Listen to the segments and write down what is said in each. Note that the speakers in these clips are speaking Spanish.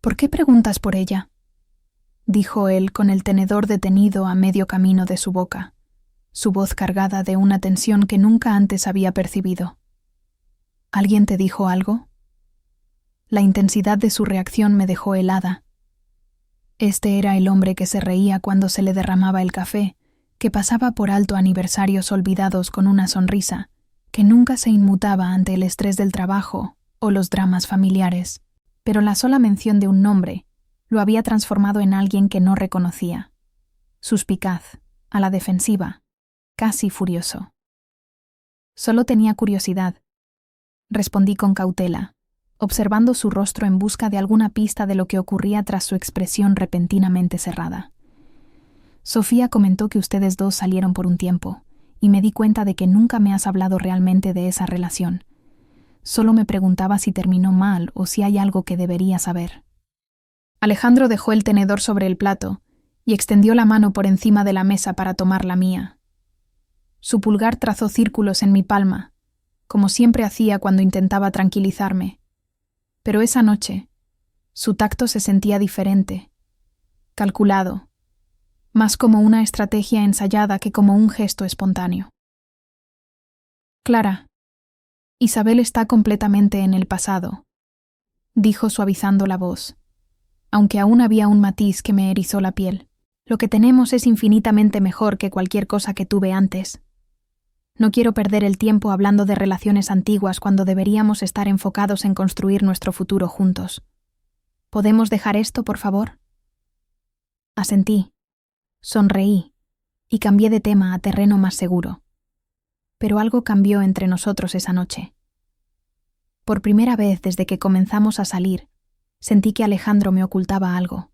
¿Por qué preguntas por ella?, dijo él con el tenedor detenido a medio camino de su boca, su voz cargada de una tensión que nunca antes había percibido. ¿Alguien te dijo algo? La intensidad de su reacción me dejó helada. Este era el hombre que se reía cuando se le derramaba el café, que pasaba por alto aniversarios olvidados con una sonrisa, que nunca se inmutaba ante el estrés del trabajo o los dramas familiares, pero la sola mención de un nombre lo había transformado en alguien que no reconocía. Suspicaz, a la defensiva, casi furioso. Solo tenía curiosidad, respondí con cautela, observando su rostro en busca de alguna pista de lo que ocurría tras su expresión repentinamente cerrada. Sofía comentó que ustedes dos salieron por un tiempo, y me di cuenta de que nunca me has hablado realmente de esa relación. Solo me preguntaba si terminó mal o si hay algo que debería saber. Alejandro dejó el tenedor sobre el plato y extendió la mano por encima de la mesa para tomar la mía. Su pulgar trazó círculos en mi palma, como siempre hacía cuando intentaba tranquilizarme. Pero esa noche, su tacto se sentía diferente, calculado, más como una estrategia ensayada que como un gesto espontáneo. Clara, Isabel está completamente en el pasado, dijo suavizando la voz, aunque aún había un matiz que me erizó la piel. Lo que tenemos es infinitamente mejor que cualquier cosa que tuve antes. No quiero perder el tiempo hablando de relaciones antiguas cuando deberíamos estar enfocados en construir nuestro futuro juntos. ¿Podemos dejar esto, por favor? Asentí, sonreí y cambié de tema a terreno más seguro. Pero algo cambió entre nosotros esa noche. Por primera vez desde que comenzamos a salir, sentí que Alejandro me ocultaba algo,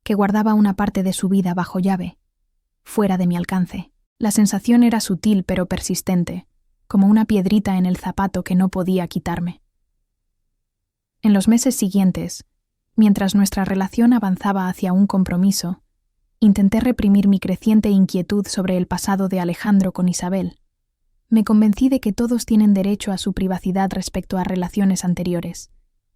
que guardaba una parte de su vida bajo llave, fuera de mi alcance. La sensación era sutil pero persistente, como una piedrita en el zapato que no podía quitarme. En los meses siguientes, mientras nuestra relación avanzaba hacia un compromiso, intenté reprimir mi creciente inquietud sobre el pasado de Alejandro con Isabel. Me convencí de que todos tienen derecho a su privacidad respecto a relaciones anteriores,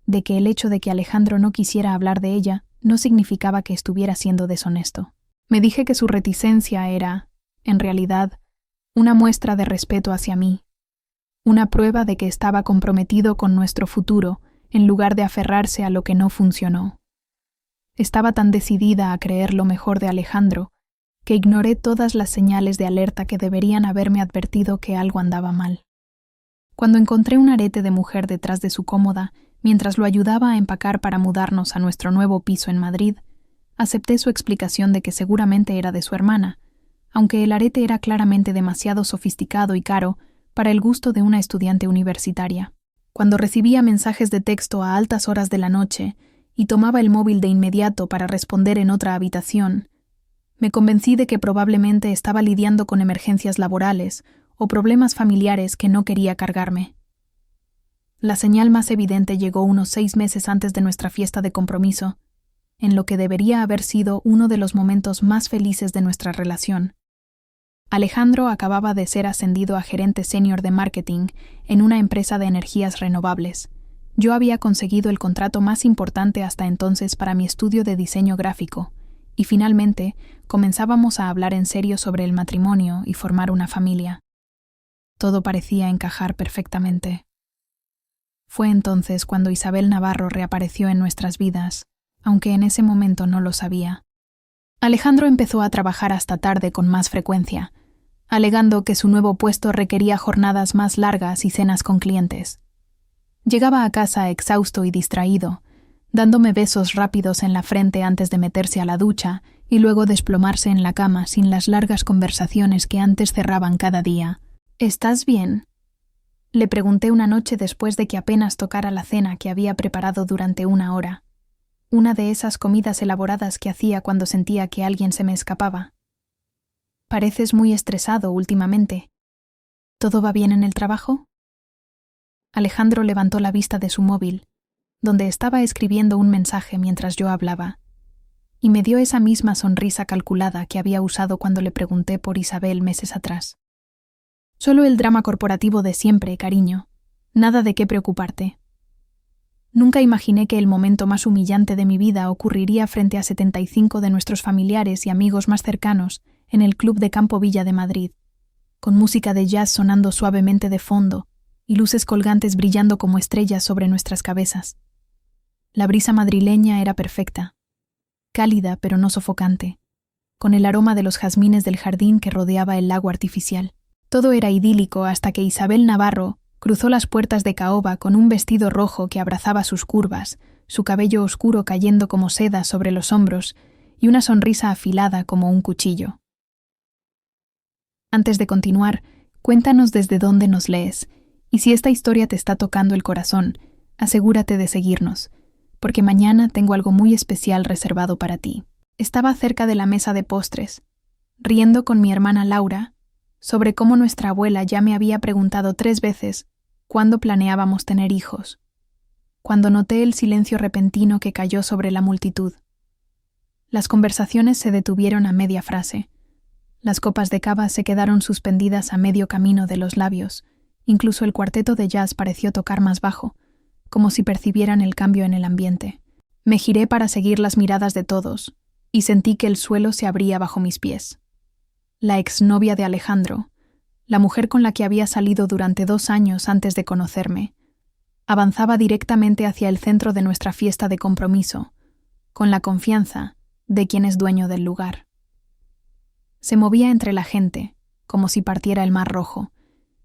de que el hecho de que Alejandro no quisiera hablar de ella no significaba que estuviera siendo deshonesto. Me dije que su reticencia era, en realidad, una muestra de respeto hacia mí, una prueba de que estaba comprometido con nuestro futuro en lugar de aferrarse a lo que no funcionó. Estaba tan decidida a creer lo mejor de Alejandro que ignoré todas las señales de alerta que deberían haberme advertido que algo andaba mal. Cuando encontré un arete de mujer detrás de su cómoda, mientras lo ayudaba a empacar para mudarnos a nuestro nuevo piso en Madrid, acepté su explicación de que seguramente era de su hermana, aunque el arete era claramente demasiado sofisticado y caro para el gusto de una estudiante universitaria. Cuando recibía mensajes de texto a altas horas de la noche y tomaba el móvil de inmediato para responder en otra habitación, me convencí de que probablemente estaba lidiando con emergencias laborales o problemas familiares que no quería cargarme. La señal más evidente llegó unos 6 meses antes de nuestra fiesta de compromiso, en lo que debería haber sido uno de los momentos más felices de nuestra relación. Alejandro acababa de ser ascendido a gerente senior de marketing en una empresa de energías renovables. Yo había conseguido el contrato más importante hasta entonces para mi estudio de diseño gráfico, y finalmente comenzábamos a hablar en serio sobre el matrimonio y formar una familia. Todo parecía encajar perfectamente. Fue entonces cuando Isabel Navarro reapareció en nuestras vidas, aunque en ese momento no lo sabía. Alejandro empezó a trabajar hasta tarde con más frecuencia, alegando que su nuevo puesto requería jornadas más largas y cenas con clientes. Llegaba a casa exhausto y distraído, dándome besos rápidos en la frente antes de meterse a la ducha y luego desplomarse en la cama sin las largas conversaciones que antes cerraban cada día. ¿Estás bien?, le pregunté una noche después de que apenas tocara la cena que había preparado durante 1 hora. Una de esas comidas elaboradas que hacía cuando sentía que alguien se me escapaba. Pareces muy estresado últimamente. ¿Todo va bien en el trabajo? Alejandro levantó la vista de su móvil, donde estaba escribiendo un mensaje mientras yo hablaba, y me dio esa misma sonrisa calculada que había usado cuando le pregunté por Isabel meses atrás. Solo el drama corporativo de siempre, cariño. Nada de qué preocuparte. Nunca imaginé que el momento más humillante de mi vida ocurriría frente a 75 de nuestros familiares y amigos más cercanos en el Club de Campo Villa de Madrid, con música de jazz sonando suavemente de fondo y luces colgantes brillando como estrellas sobre nuestras cabezas. La brisa madrileña era perfecta, cálida pero no sofocante, con el aroma de los jazmines del jardín que rodeaba el lago artificial. Todo era idílico hasta que Isabel Navarro cruzó las puertas de caoba con un vestido rojo que abrazaba sus curvas, su cabello oscuro cayendo como seda sobre los hombros y una sonrisa afilada como un cuchillo. Antes de continuar, cuéntanos desde dónde nos lees, y si esta historia te está tocando el corazón, asegúrate de seguirnos, porque mañana tengo algo muy especial reservado para ti. Estaba cerca de la mesa de postres, riendo con mi hermana Laura, sobre cómo nuestra abuela ya me había preguntado 3 veces cuándo planeábamos tener hijos, cuando noté el silencio repentino que cayó sobre la multitud. Las conversaciones se detuvieron a media frase. Las copas de cava se quedaron suspendidas a medio camino de los labios. Incluso el cuarteto de jazz pareció tocar más bajo, como si percibieran el cambio en el ambiente. Me giré para seguir las miradas de todos, y sentí que el suelo se abría bajo mis pies. La exnovia de Alejandro, la mujer con la que había salido durante 2 años antes de conocerme, avanzaba directamente hacia el centro de nuestra fiesta de compromiso, con la confianza de quien es dueño del lugar. Se movía entre la gente, como si partiera el Mar Rojo,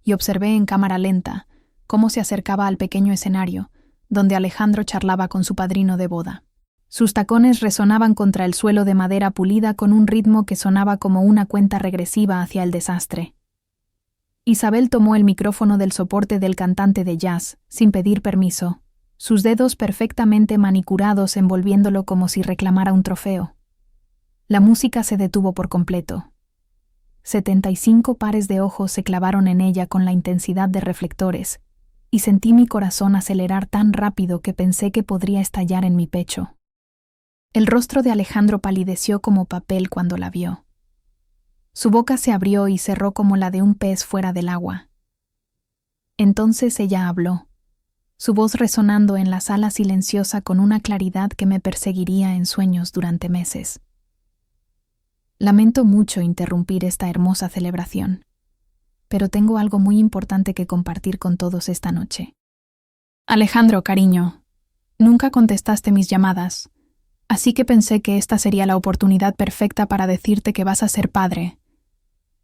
y observé en cámara lenta cómo se acercaba al pequeño escenario, donde Alejandro charlaba con su padrino de boda. Sus tacones resonaban contra el suelo de madera pulida con un ritmo que sonaba como una cuenta regresiva hacia el desastre. Isabel tomó el micrófono del soporte del cantante de jazz, sin pedir permiso, sus dedos perfectamente manicurados envolviéndolo como si reclamara un trofeo. La música se detuvo por completo. 75 pares de ojos se clavaron en ella con la intensidad de reflectores, y sentí mi corazón acelerar tan rápido que pensé que podría estallar en mi pecho. El rostro de Alejandro palideció como papel cuando la vio. Su boca se abrió y cerró como la de un pez fuera del agua. Entonces ella habló, su voz resonando en la sala silenciosa con una claridad que me perseguiría en sueños durante meses. Lamento mucho interrumpir esta hermosa celebración, pero tengo algo muy importante que compartir con todos esta noche. Alejandro, cariño, nunca contestaste mis llamadas, así que pensé que esta sería la oportunidad perfecta para decirte que vas a ser padre.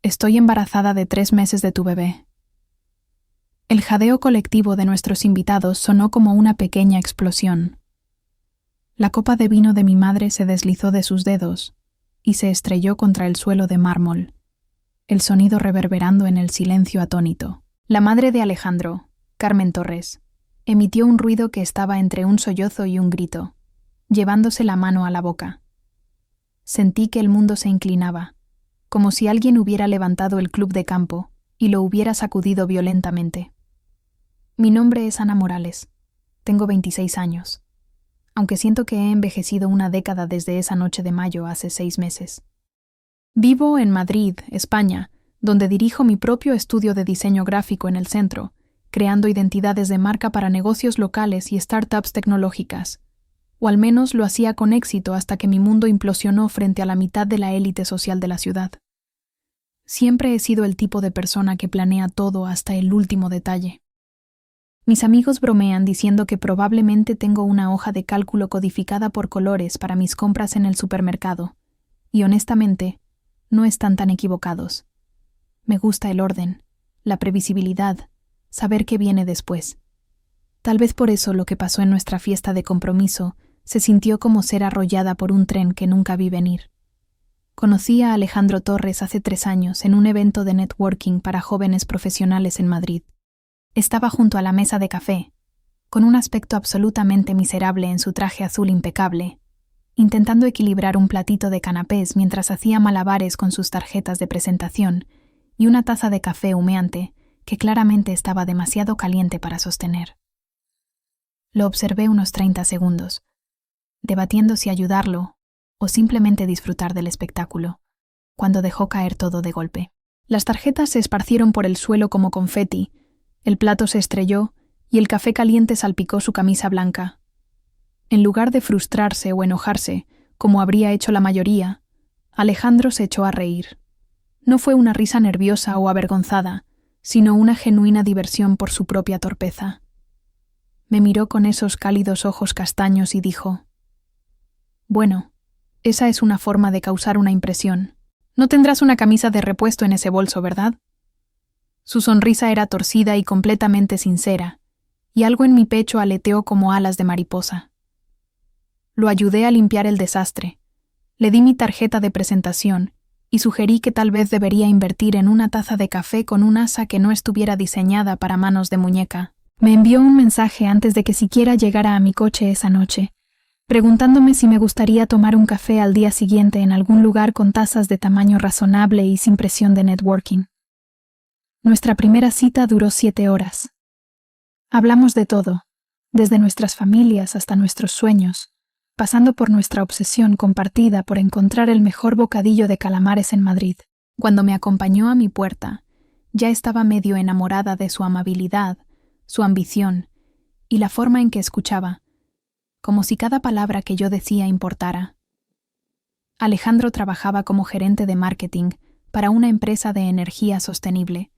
Estoy embarazada de 3 meses de tu bebé. El jadeo colectivo de nuestros invitados sonó como una pequeña explosión. La copa de vino de mi madre se deslizó de sus dedos y se estrelló contra el suelo de mármol, el sonido reverberando en el silencio atónito. La madre de Alejandro, Carmen Torres, emitió un ruido que estaba entre un sollozo y un grito, llevándose la mano a la boca. Sentí que el mundo se inclinaba, como si alguien hubiera levantado el club de campo y lo hubiera sacudido violentamente. Mi nombre es Ana Morales. Tengo 26 años. Aunque siento que he envejecido una década desde esa noche de mayo hace 6 meses. Vivo en Madrid, España, donde dirijo mi propio estudio de diseño gráfico en el centro, creando identidades de marca para negocios locales y startups tecnológicas. O al menos lo hacía con éxito hasta que mi mundo implosionó frente a la mitad de la élite social de la ciudad. Siempre he sido el tipo de persona que planea todo hasta el último detalle. Mis amigos bromean diciendo que probablemente tengo una hoja de cálculo codificada por colores para mis compras en el supermercado, y honestamente, no están tan equivocados. Me gusta el orden, la previsibilidad, saber qué viene después. Tal vez por eso lo que pasó en nuestra fiesta de compromiso se sintió como ser arrollada por un tren que nunca vi venir. Conocí a Alejandro Torres hace 3 años en un evento de networking para jóvenes profesionales en Madrid. Estaba junto a la mesa de café, con un aspecto absolutamente miserable en su traje azul impecable, intentando equilibrar un platito de canapés mientras hacía malabares con sus tarjetas de presentación y una taza de café humeante que claramente estaba demasiado caliente para sostener. Lo observé unos 30 segundos, debatiendo si ayudarlo o simplemente disfrutar del espectáculo, cuando dejó caer todo de golpe. Las tarjetas se esparcieron por el suelo como confeti, el plato se estrelló y el café caliente salpicó su camisa blanca. En lugar de frustrarse o enojarse, como habría hecho la mayoría, Alejandro se echó a reír. No fue una risa nerviosa o avergonzada, sino una genuina diversión por su propia torpeza. Me miró con esos cálidos ojos castaños y dijo: «Bueno, esa es una forma de causar una impresión. No tendrás una camisa de repuesto en ese bolso, ¿verdad?». Su sonrisa era torcida y completamente sincera, y algo en mi pecho aleteó como alas de mariposa. Lo ayudé a limpiar el desastre. Le di mi tarjeta de presentación y sugerí que tal vez debería invertir en una taza de café con un asa que no estuviera diseñada para manos de muñeca. Me envió un mensaje antes de que siquiera llegara a mi coche esa noche, preguntándome si me gustaría tomar un café al día siguiente en algún lugar con tazas de tamaño razonable y sin presión de networking. Nuestra primera cita duró 7 horas. Hablamos de todo, desde nuestras familias hasta nuestros sueños, pasando por nuestra obsesión compartida por encontrar el mejor bocadillo de calamares en Madrid. Cuando me acompañó a mi puerta, ya estaba medio enamorada de su amabilidad, su ambición y la forma en que escuchaba, como si cada palabra que yo decía importara. Alejandro trabajaba como gerente de marketing para una empresa de energía sostenible,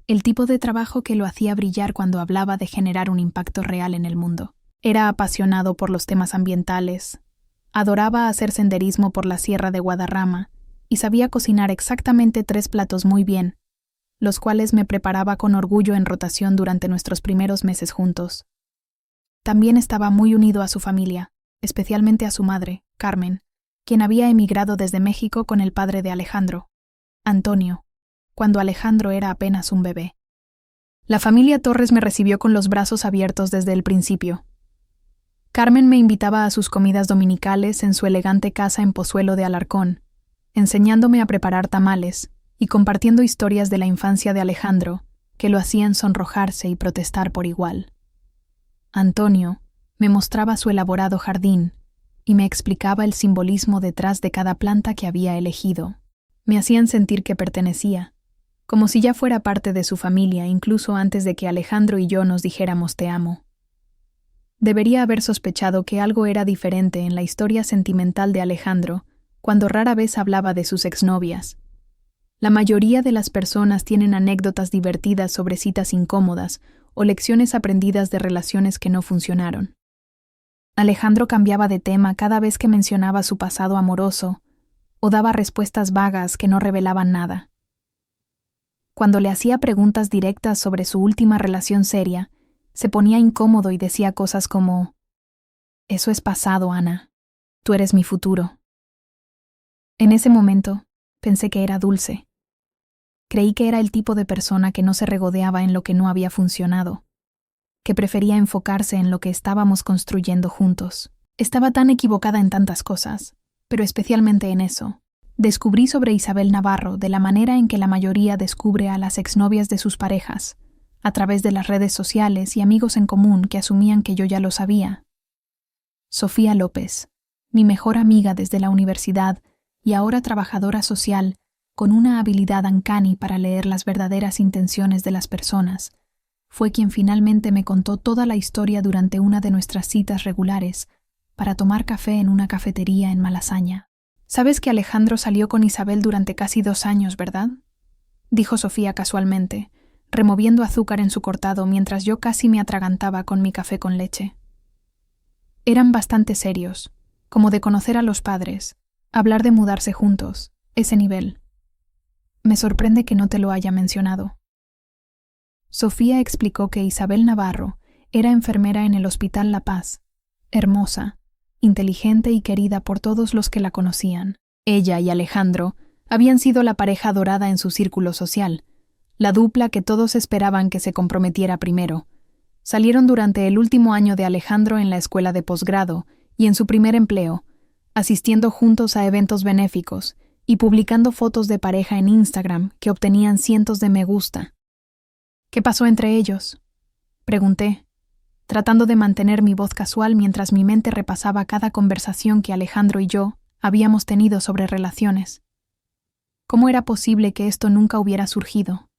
el tipo de trabajo que lo hacía brillar cuando hablaba de generar un impacto real en el mundo. Era apasionado por los temas ambientales, adoraba hacer senderismo por la Sierra de Guadarrama y sabía cocinar exactamente 3 platos muy bien, los cuales me preparaba con orgullo en rotación durante nuestros primeros meses juntos. También estaba muy unido a su familia, especialmente a su madre, Carmen, quien había emigrado desde México con el padre de Alejandro, Antonio, cuando Alejandro era apenas un bebé. La familia Torres me recibió con los brazos abiertos desde el principio. Carmen me invitaba a sus comidas dominicales en su elegante casa en Pozuelo de Alarcón, enseñándome a preparar tamales y compartiendo historias de la infancia de Alejandro que lo hacían sonrojarse y protestar por igual. Antonio me mostraba su elaborado jardín y me explicaba el simbolismo detrás de cada planta que había elegido. Me hacían sentir que pertenecía, como si ya fuera parte de su familia incluso antes de que Alejandro y yo nos dijéramos te amo. Debería haber sospechado que algo era diferente en la historia sentimental de Alejandro cuando rara vez hablaba de sus exnovias. La mayoría de las personas tienen anécdotas divertidas sobre citas incómodas o lecciones aprendidas de relaciones que no funcionaron. Alejandro cambiaba de tema cada vez que mencionaba su pasado amoroso o daba respuestas vagas que no revelaban nada. Cuando le hacía preguntas directas sobre su última relación seria, se ponía incómodo y decía cosas como: «Eso es pasado, Ana. Tú eres mi futuro». En ese momento, pensé que era dulce. Creí que era el tipo de persona que no se regodeaba en lo que no había funcionado, que prefería enfocarse en lo que estábamos construyendo juntos. Estaba tan equivocada en tantas cosas, pero especialmente en eso. Descubrí sobre Isabel Navarro de la manera en que la mayoría descubre a las exnovias de sus parejas, a través de las redes sociales y amigos en común que asumían que yo ya lo sabía. Sofía López, mi mejor amiga desde la universidad y ahora trabajadora social, con una habilidad uncanny para leer las verdaderas intenciones de las personas, fue quien finalmente me contó toda la historia durante una de nuestras citas regulares para tomar café en una cafetería en Malasaña. «Sabes que Alejandro salió con Isabel durante casi 2 años, ¿verdad?», dijo Sofía casualmente, removiendo azúcar en su cortado mientras yo casi me atragantaba con mi café con leche. Eran bastante serios, como de conocer a los padres, hablar de mudarse juntos, ese nivel. Me sorprende que no te lo haya mencionado. Sofía explicó que Isabel Navarro era enfermera en el Hospital La Paz, hermosa, inteligente y querida por todos los que la conocían. Ella y Alejandro habían sido la pareja dorada en su círculo social, la dupla que todos esperaban que se comprometiera primero. Salieron durante el último año de Alejandro en la escuela de posgrado y en su primer empleo, asistiendo juntos a eventos benéficos y publicando fotos de pareja en Instagram que obtenían cientos de me gusta. «¿Qué pasó entre ellos?», pregunté, tratando de mantener mi voz casual mientras mi mente repasaba cada conversación que Alejandro y yo habíamos tenido sobre relaciones. ¿Cómo era posible que esto nunca hubiera surgido?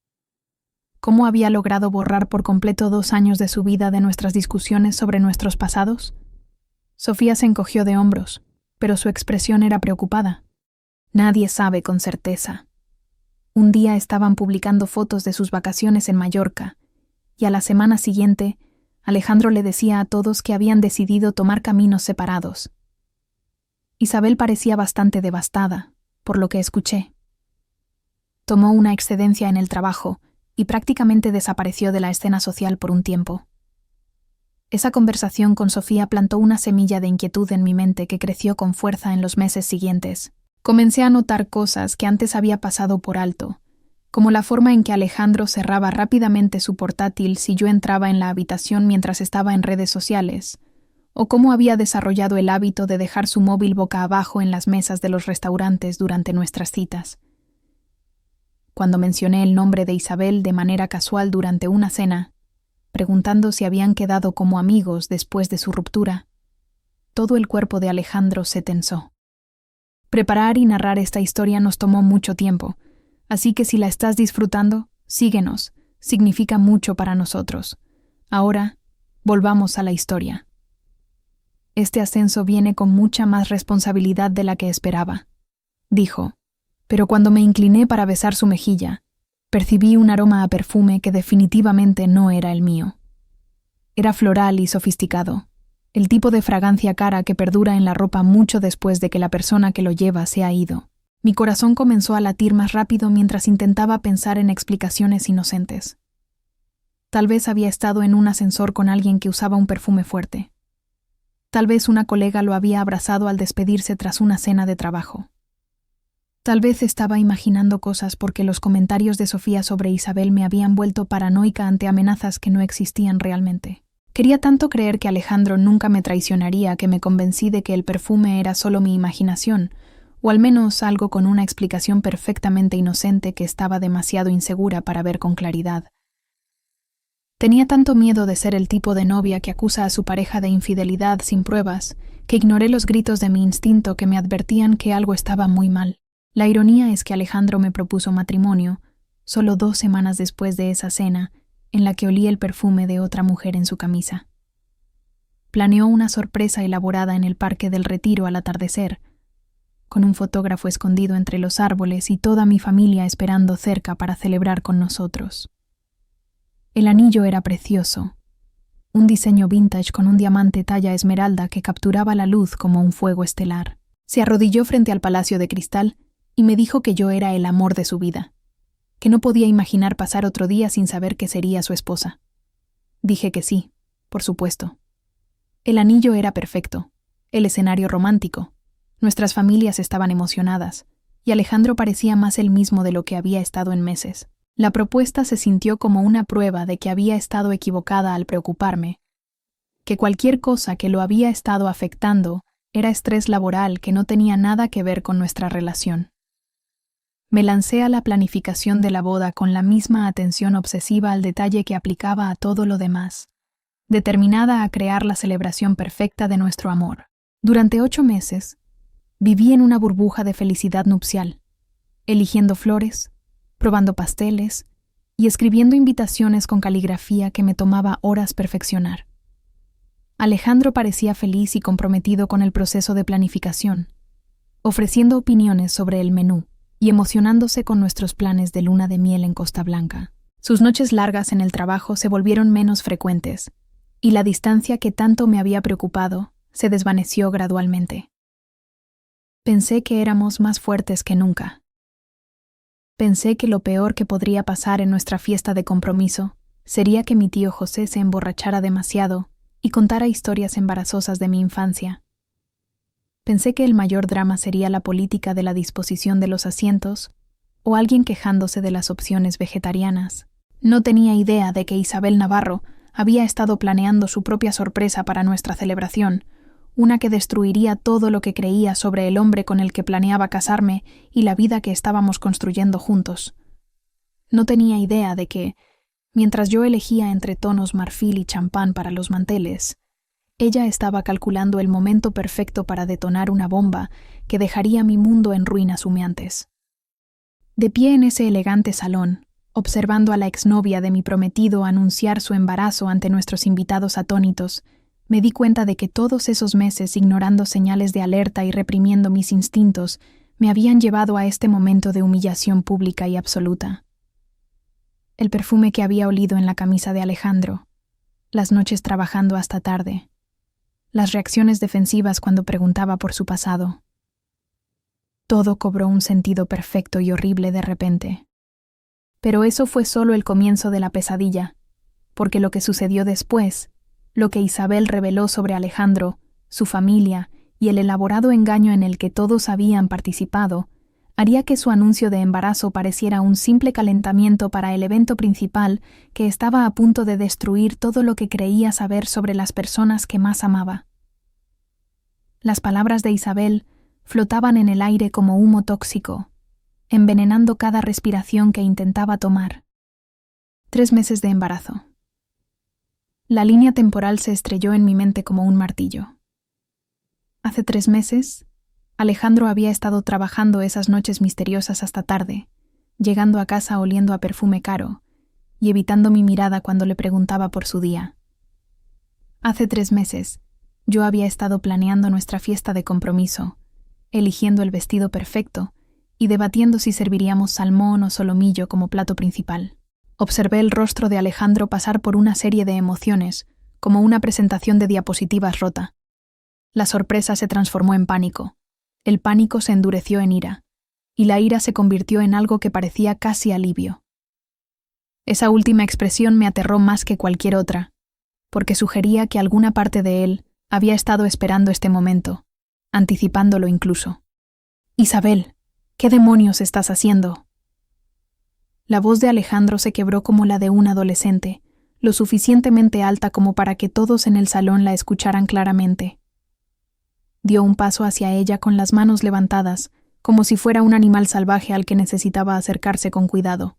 ¿Cómo había logrado borrar por completo 2 años de su vida de nuestras discusiones sobre nuestros pasados? Sofía se encogió de hombros, pero su expresión era preocupada. Nadie sabe con certeza. Un día estaban publicando fotos de sus vacaciones en Mallorca, y a la semana siguiente, Alejandro le decía a todos que habían decidido tomar caminos separados. Isabel parecía bastante devastada, por lo que escuché. Tomó una excedencia en el trabajo y prácticamente desapareció de la escena social por un tiempo. Esa conversación con Sofía plantó una semilla de inquietud en mi mente que creció con fuerza en los meses siguientes. Comencé a notar cosas que antes había pasado por alto, como la forma en que Alejandro cerraba rápidamente su portátil si yo entraba en la habitación mientras estaba en redes sociales, o cómo había desarrollado el hábito de dejar su móvil boca abajo en las mesas de los restaurantes durante nuestras citas. Cuando mencioné el nombre de Isabel de manera casual durante una cena, preguntando si habían quedado como amigos después de su ruptura, todo el cuerpo de Alejandro se tensó. Preparar y narrar esta historia nos tomó mucho tiempo, así que si la estás disfrutando, síguenos, significa mucho para nosotros. Ahora, volvamos a la historia. Este ascenso viene con mucha más responsabilidad de la que esperaba, dijo, pero cuando me incliné para besar su mejilla, percibí un aroma a perfume que definitivamente no era el mío. Era floral y sofisticado, el tipo de fragancia cara que perdura en la ropa mucho después de que la persona que lo lleva se ha ido. Mi corazón comenzó a latir más rápido mientras intentaba pensar en explicaciones inocentes. Tal vez había estado en un ascensor con alguien que usaba un perfume fuerte. Tal vez una colega lo había abrazado al despedirse tras una cena de trabajo. Tal vez estaba imaginando cosas porque los comentarios de Sofía sobre Isabel me habían vuelto paranoica ante amenazas que no existían realmente. Quería tanto creer que Alejandro nunca me traicionaría que me convencí de que el perfume era solo mi imaginación, o al menos algo con una explicación perfectamente inocente que estaba demasiado insegura para ver con claridad. Tenía tanto miedo de ser el tipo de novia que acusa a su pareja de infidelidad sin pruebas, que ignoré los gritos de mi instinto que me advertían que algo estaba muy mal. La ironía es que Alejandro me propuso matrimonio, solo 2 semanas después de esa cena, en la que olí el perfume de otra mujer en su camisa. Planeó una sorpresa elaborada en el Parque del Retiro al atardecer, con un fotógrafo escondido entre los árboles y toda mi familia esperando cerca para celebrar con nosotros. El anillo era precioso, un diseño vintage con un diamante talla esmeralda que capturaba la luz como un fuego estelar. Se arrodilló frente al palacio de cristal y me dijo que yo era el amor de su vida, que no podía imaginar pasar otro día sin saber que sería su esposa. Dije que sí, por supuesto. El anillo era perfecto, el escenario romántico, nuestras familias estaban emocionadas, y Alejandro parecía más el mismo de lo que había estado en meses. La propuesta se sintió como una prueba de que había estado equivocada al preocuparme, que cualquier cosa que lo había estado afectando era estrés laboral que no tenía nada que ver con nuestra relación. Me lancé a la planificación de la boda con la misma atención obsesiva al detalle que aplicaba a todo lo demás, determinada a crear la celebración perfecta de nuestro amor. Durante 8 meses, viví en una burbuja de felicidad nupcial, eligiendo flores, probando pasteles y escribiendo invitaciones con caligrafía que me tomaba horas perfeccionar. Alejandro parecía feliz y comprometido con el proceso de planificación, ofreciendo opiniones sobre el menú y emocionándose con nuestros planes de luna de miel en Costa Blanca. Sus noches largas en el trabajo se volvieron menos frecuentes, y la distancia que tanto me había preocupado se desvaneció gradualmente. Pensé que éramos más fuertes que nunca. Pensé que lo peor que podría pasar en nuestra fiesta de compromiso sería que mi tío José se emborrachara demasiado y contara historias embarazosas de mi infancia. Pensé que el mayor drama sería la política de la disposición de los asientos o alguien quejándose de las opciones vegetarianas. No tenía idea de que Isabel Navarro había estado planeando su propia sorpresa para nuestra celebración, una que destruiría todo lo que creía sobre el hombre con el que planeaba casarme y la vida que estábamos construyendo juntos. No tenía idea de que, mientras yo elegía entre tonos marfil y champán para los manteles, ella estaba calculando el momento perfecto para detonar una bomba que dejaría mi mundo en ruinas humeantes. De pie en ese elegante salón, Observando a la exnovia de mi prometido anunciar su embarazo ante nuestros invitados atónitos, me di cuenta de que todos esos meses ignorando señales de alerta y reprimiendo mis instintos me habían llevado a este momento de humillación pública y absoluta. El perfume que había olido en la camisa de Alejandro, las noches trabajando hasta tarde, las reacciones defensivas cuando preguntaba por su pasado. Todo cobró un sentido perfecto y horrible de repente. Pero eso fue solo el comienzo de la pesadilla, porque lo que sucedió después, lo que Isabel reveló sobre Alejandro, su familia y el elaborado engaño en el que todos habían participado, haría que su anuncio de embarazo pareciera un simple calentamiento para el evento principal que estaba a punto de destruir todo lo que creía saber sobre las personas que más amaba. Las palabras de Isabel flotaban en el aire como humo tóxico, envenenando cada respiración que intentaba tomar. 3 meses de embarazo. La línea temporal se estrelló en mi mente como un martillo. Hace 3 meses, Alejandro había estado trabajando esas noches misteriosas hasta tarde, llegando a casa oliendo a perfume caro y evitando mi mirada cuando le preguntaba por su día. Hace 3 meses, yo había estado planeando nuestra fiesta de compromiso, eligiendo el vestido perfecto y debatiendo si serviríamos salmón o solomillo como plato principal. Observé el rostro de Alejandro pasar por una serie de emociones, como una presentación de diapositivas rota. La sorpresa se transformó en pánico, el pánico se endureció en ira, y la ira se convirtió en algo que parecía casi alivio. Esa última expresión me aterró más que cualquier otra, porque sugería que alguna parte de él había estado esperando este momento, anticipándolo incluso. «Isabel, ¿qué demonios estás haciendo?» La voz de Alejandro se quebró como la de un adolescente, lo suficientemente alta como para que todos en el salón la escucharan claramente. Dio un paso hacia ella con las manos levantadas, como si fuera un animal salvaje al que necesitaba acercarse con cuidado.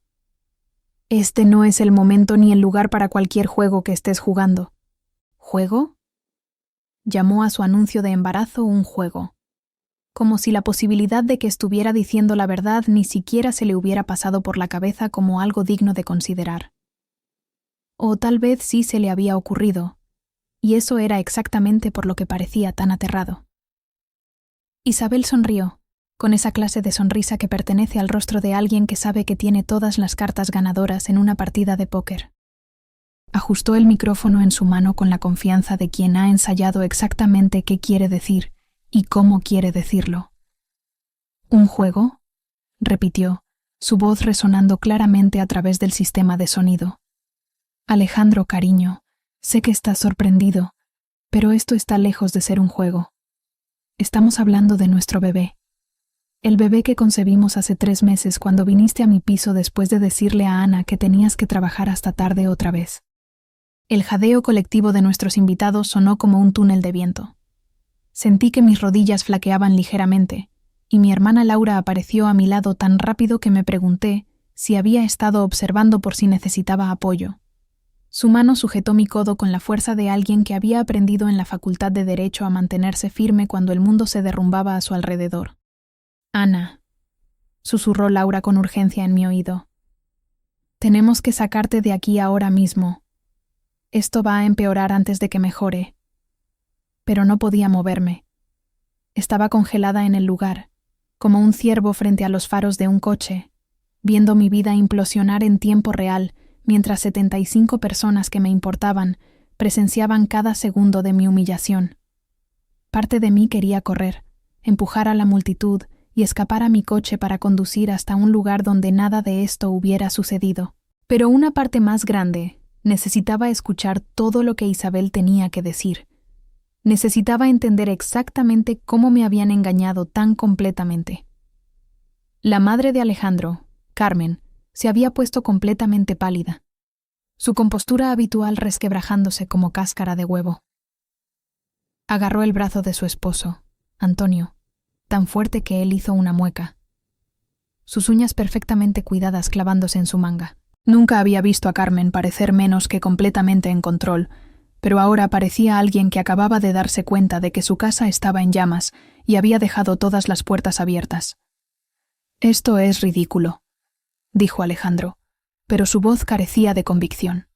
«Este no es el momento ni el lugar para cualquier juego que estés jugando». ¿Juego? Llamó a su anuncio de embarazo un juego, como si la posibilidad de que estuviera diciendo la verdad ni siquiera se le hubiera pasado por la cabeza como algo digno de considerar. O tal vez sí se le había ocurrido, y eso era exactamente por lo que parecía tan aterrado. Isabel sonrió, con esa clase de sonrisa que pertenece al rostro de alguien que sabe que tiene todas las cartas ganadoras en una partida de póker. Ajustó el micrófono en su mano con la confianza de quien ha ensayado exactamente qué quiere decir y cómo quiere decirlo. «¿Un juego?», repitió, su voz resonando claramente a través del sistema de sonido. «Alejandro, cariño, sé que estás sorprendido, pero esto está lejos de ser un juego. Estamos hablando de nuestro bebé. El bebé que concebimos hace 3 meses cuando viniste a mi piso después de decirle a Ana que tenías que trabajar hasta tarde otra vez». El jadeo colectivo de nuestros invitados sonó como un túnel de viento. Sentí que mis rodillas flaqueaban ligeramente, y mi hermana Laura apareció a mi lado tan rápido que me pregunté si había estado observando por si necesitaba apoyo. Su mano sujetó mi codo con la fuerza de alguien que había aprendido en la Facultad de Derecho a mantenerse firme cuando el mundo se derrumbaba a su alrededor. «Ana», susurró Laura con urgencia en mi oído. «Tenemos que sacarte de aquí ahora mismo. Esto va a empeorar antes de que mejore». Pero no podía moverme. Estaba congelada en el lugar, como un ciervo frente a los faros de un coche, viendo mi vida implosionar en tiempo real mientras 75 personas que me importaban presenciaban cada segundo de mi humillación. Parte de mí quería correr, empujar a la multitud y escapar a mi coche para conducir hasta un lugar donde nada de esto hubiera sucedido. Pero una parte más grande necesitaba escuchar todo lo que Isabel tenía que decir. Necesitaba entender exactamente cómo me habían engañado tan completamente. La madre de Alejandro, Carmen, se había puesto completamente pálida, su compostura habitual resquebrajándose como cáscara de huevo. Agarró el brazo de su esposo, Antonio, tan fuerte que él hizo una mueca, sus uñas perfectamente cuidadas clavándose en su manga. Nunca había visto a Carmen parecer menos que completamente en control, pero ahora parecía alguien que acababa de darse cuenta de que su casa estaba en llamas y había dejado todas las puertas abiertas. «Esto es ridículo», dijo Alejandro, pero su voz carecía de convicción.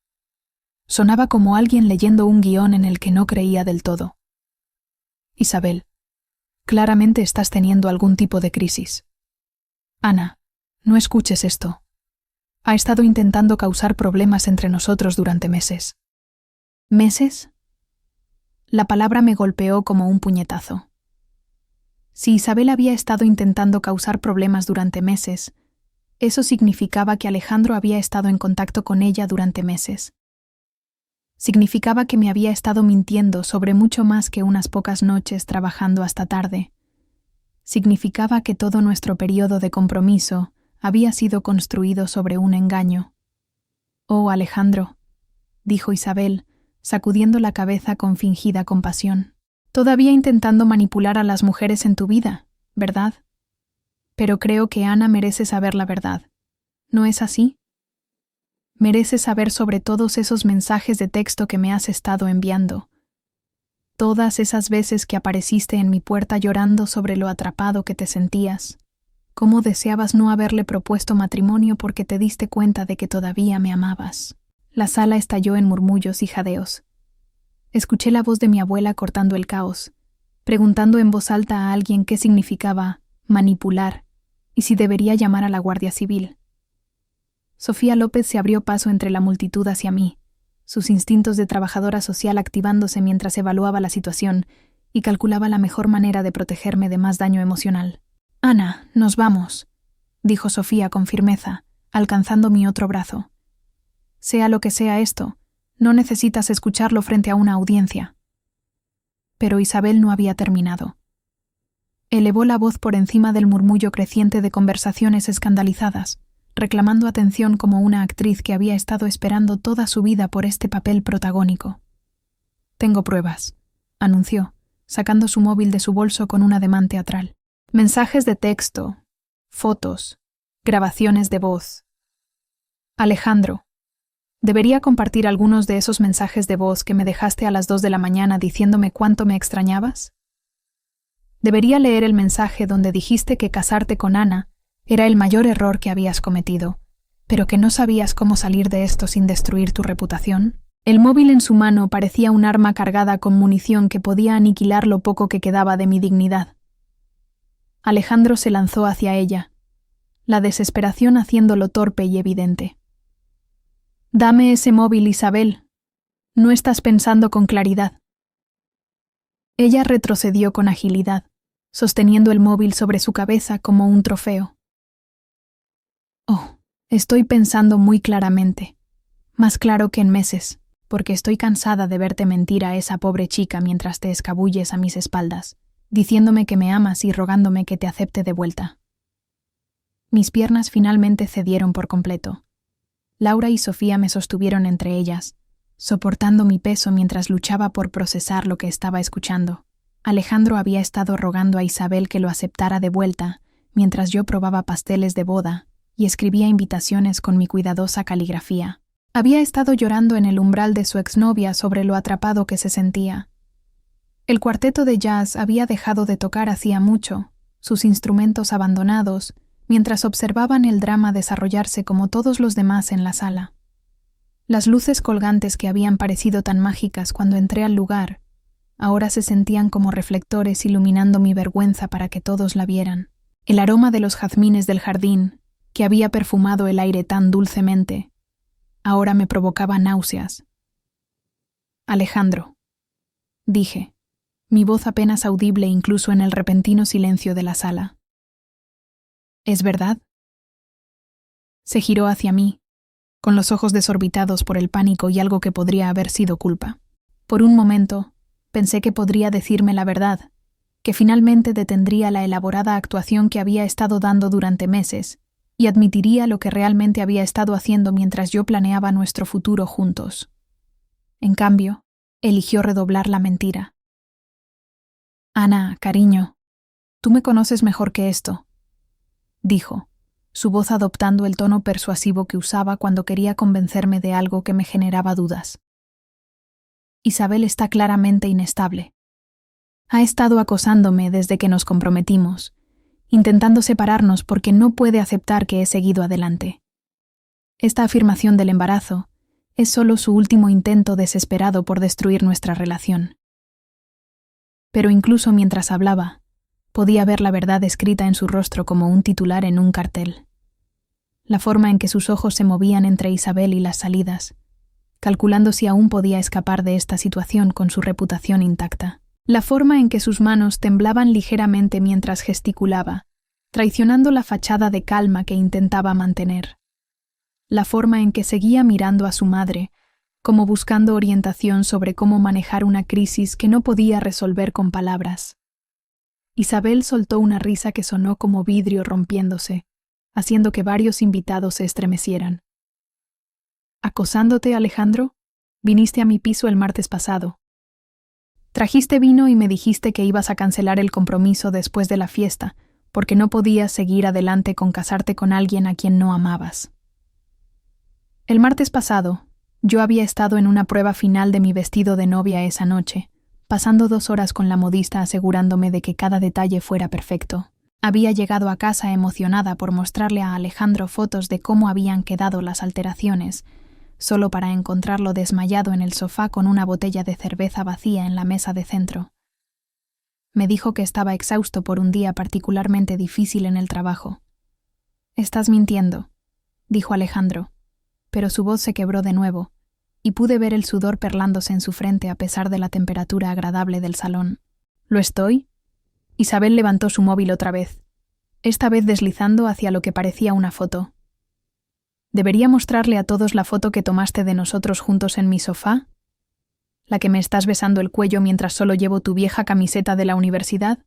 Sonaba como alguien leyendo un guión en el que no creía del todo. Isabel, claramente estás teniendo algún tipo de crisis. Ana, no escuches esto. Ha estado intentando causar problemas entre nosotros durante meses. ¿Meses? La palabra me golpeó como un puñetazo. Si Isabel había estado intentando causar problemas durante meses, eso significaba que Alejandro había estado en contacto con ella durante meses. Significaba que me había estado mintiendo sobre mucho más que unas pocas noches trabajando hasta tarde. Significaba que todo nuestro periodo de compromiso había sido construido sobre un engaño. «Oh, Alejandro», dijo Isabel, sacudiendo la cabeza con fingida compasión. «Todavía intentando manipular a las mujeres en tu vida, ¿verdad? Pero creo que Ana merece saber la verdad. ¿No es así? Merece saber sobre todos esos mensajes de texto que me has estado enviando. Todas esas veces que apareciste en mi puerta llorando sobre lo atrapado que te sentías. Cómo deseabas no haberle propuesto matrimonio porque te diste cuenta de que todavía me amabas». La sala estalló en murmullos y jadeos. Escuché la voz de mi abuela cortando el caos, preguntando en voz alta a alguien qué significaba manipular y si debería llamar a la Guardia Civil. Sofía López se abrió paso entre la multitud hacia mí, sus instintos de trabajadora social activándose mientras evaluaba la situación y calculaba la mejor manera de protegerme de más daño emocional. «Ana, nos vamos», dijo Sofía con firmeza, alcanzando mi otro brazo. «Sea lo que sea esto, no necesitas escucharlo frente a una audiencia». Pero Isabel no había terminado. Elevó la voz por encima del murmullo creciente de conversaciones escandalizadas, reclamando atención como una actriz que había estado esperando toda su vida por este papel protagónico. «Tengo pruebas», anunció, sacando su móvil de su bolso con un ademán teatral. «Mensajes de texto, fotos, grabaciones de voz. Alejandro, debería compartir algunos de esos mensajes de voz que me dejaste a las 2 de la mañana diciéndome cuánto me extrañabas. Debería leer el mensaje donde dijiste que casarte con Ana era el mayor error que habías cometido, pero que no sabías cómo salir de esto sin destruir tu reputación». El móvil en su mano parecía un arma cargada con munición que podía aniquilar lo poco que quedaba de mi dignidad. Alejandro se lanzó hacia ella, la desesperación haciéndolo torpe y evidente. «Dame ese móvil, Isabel. No estás pensando con claridad». Ella retrocedió con agilidad, sosteniendo el móvil sobre su cabeza como un trofeo. «Oh, estoy pensando muy claramente, más claro que en meses, porque estoy cansada de verte mentir a esa pobre chica mientras te escabulles a mis espaldas, diciéndome que me amas y rogándome que te acepte de vuelta». Mis piernas finalmente cedieron por completo. Laura y Sofía me sostuvieron entre ellas, soportando mi peso mientras luchaba por procesar lo que estaba escuchando. Alejandro había estado rogando a Isabel que lo aceptara de vuelta, mientras yo probaba pasteles de boda y escribía invitaciones con mi cuidadosa caligrafía. Había estado llorando en el umbral de su exnovia sobre lo atrapado que se sentía. El cuarteto de jazz había dejado de tocar hacía mucho, sus instrumentos abandonados, mientras observaban el drama desarrollarse como todos los demás en la sala. Las luces colgantes que habían parecido tan mágicas cuando entré al lugar, ahora se sentían como reflectores iluminando mi vergüenza para que todos la vieran. El aroma de los jazmines del jardín, que había perfumado el aire tan dulcemente, ahora me provocaba náuseas. «Alejandro», dije, mi voz apenas audible incluso en el repentino silencio de la sala. «¿Es verdad?». Se giró hacia mí, con los ojos desorbitados por el pánico y algo que podría haber sido culpa. Por un momento, pensé que podría decirme la verdad, que finalmente detendría la elaborada actuación que había estado dando durante meses y admitiría lo que realmente había estado haciendo mientras yo planeaba nuestro futuro juntos. En cambio, eligió redoblar la mentira. «Ana, cariño, tú me conoces mejor que esto», dijo, su voz adoptando el tono persuasivo que usaba cuando quería convencerme de algo que me generaba dudas. «Isabel está claramente inestable. Ha estado acosándome desde que nos comprometimos, intentando separarnos porque no puede aceptar que he seguido adelante. Esta afirmación del embarazo es solo su último intento desesperado por destruir nuestra relación. Pero incluso mientras hablaba, podía ver la verdad escrita en su rostro como un titular en un cartel. La forma en que sus ojos se movían entre Isabel y las salidas, calculando si aún podía escapar de esta situación con su reputación intacta. La forma en que sus manos temblaban ligeramente mientras gesticulaba, traicionando la fachada de calma que intentaba mantener. La forma en que seguía mirando a su madre, como buscando orientación sobre cómo manejar una crisis que no podía resolver con palabras. Isabel soltó una risa que sonó como vidrio rompiéndose, haciendo que varios invitados se estremecieran. ¿Acosándote, Alejandro? Viniste a mi piso el martes pasado. Trajiste vino y me dijiste que ibas a cancelar el compromiso después de la fiesta, porque no podías seguir adelante con casarte con alguien a quien no amabas. El martes pasado, yo había estado en una prueba final de mi vestido de novia esa noche, pasando 2 horas con la modista asegurándome de que cada detalle fuera perfecto. Había llegado a casa emocionada por mostrarle a Alejandro fotos de cómo habían quedado las alteraciones, solo para encontrarlo desmayado en el sofá con una botella de cerveza vacía en la mesa de centro. Me dijo que estaba exhausto por un día particularmente difícil en el trabajo. «Estás mintiendo», dijo Alejandro, pero su voz se quebró de nuevo, y pude ver el sudor perlándose en su frente a pesar de la temperatura agradable del salón. «¿Lo estoy?» Isabel levantó su móvil otra vez, esta vez deslizando hacia lo que parecía una foto. ¿Debería mostrarle a todos la foto que tomaste de nosotros juntos en mi sofá? ¿La que me estás besando el cuello mientras solo llevo tu vieja camiseta de la universidad?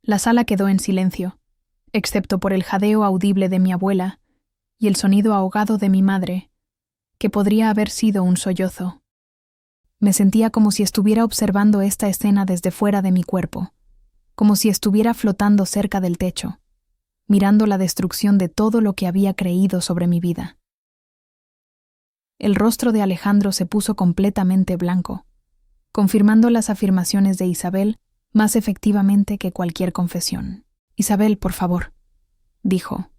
La sala quedó en silencio, excepto por el jadeo audible de mi abuela y el sonido ahogado de mi madre, que podría haber sido un sollozo. Me sentía como si estuviera observando esta escena desde fuera de mi cuerpo, como si estuviera flotando cerca del techo, mirando la destrucción de todo lo que había creído sobre mi vida. El rostro de Alejandro se puso completamente blanco, confirmando las afirmaciones de Isabel más efectivamente que cualquier confesión. «Isabel, por favor», dijo,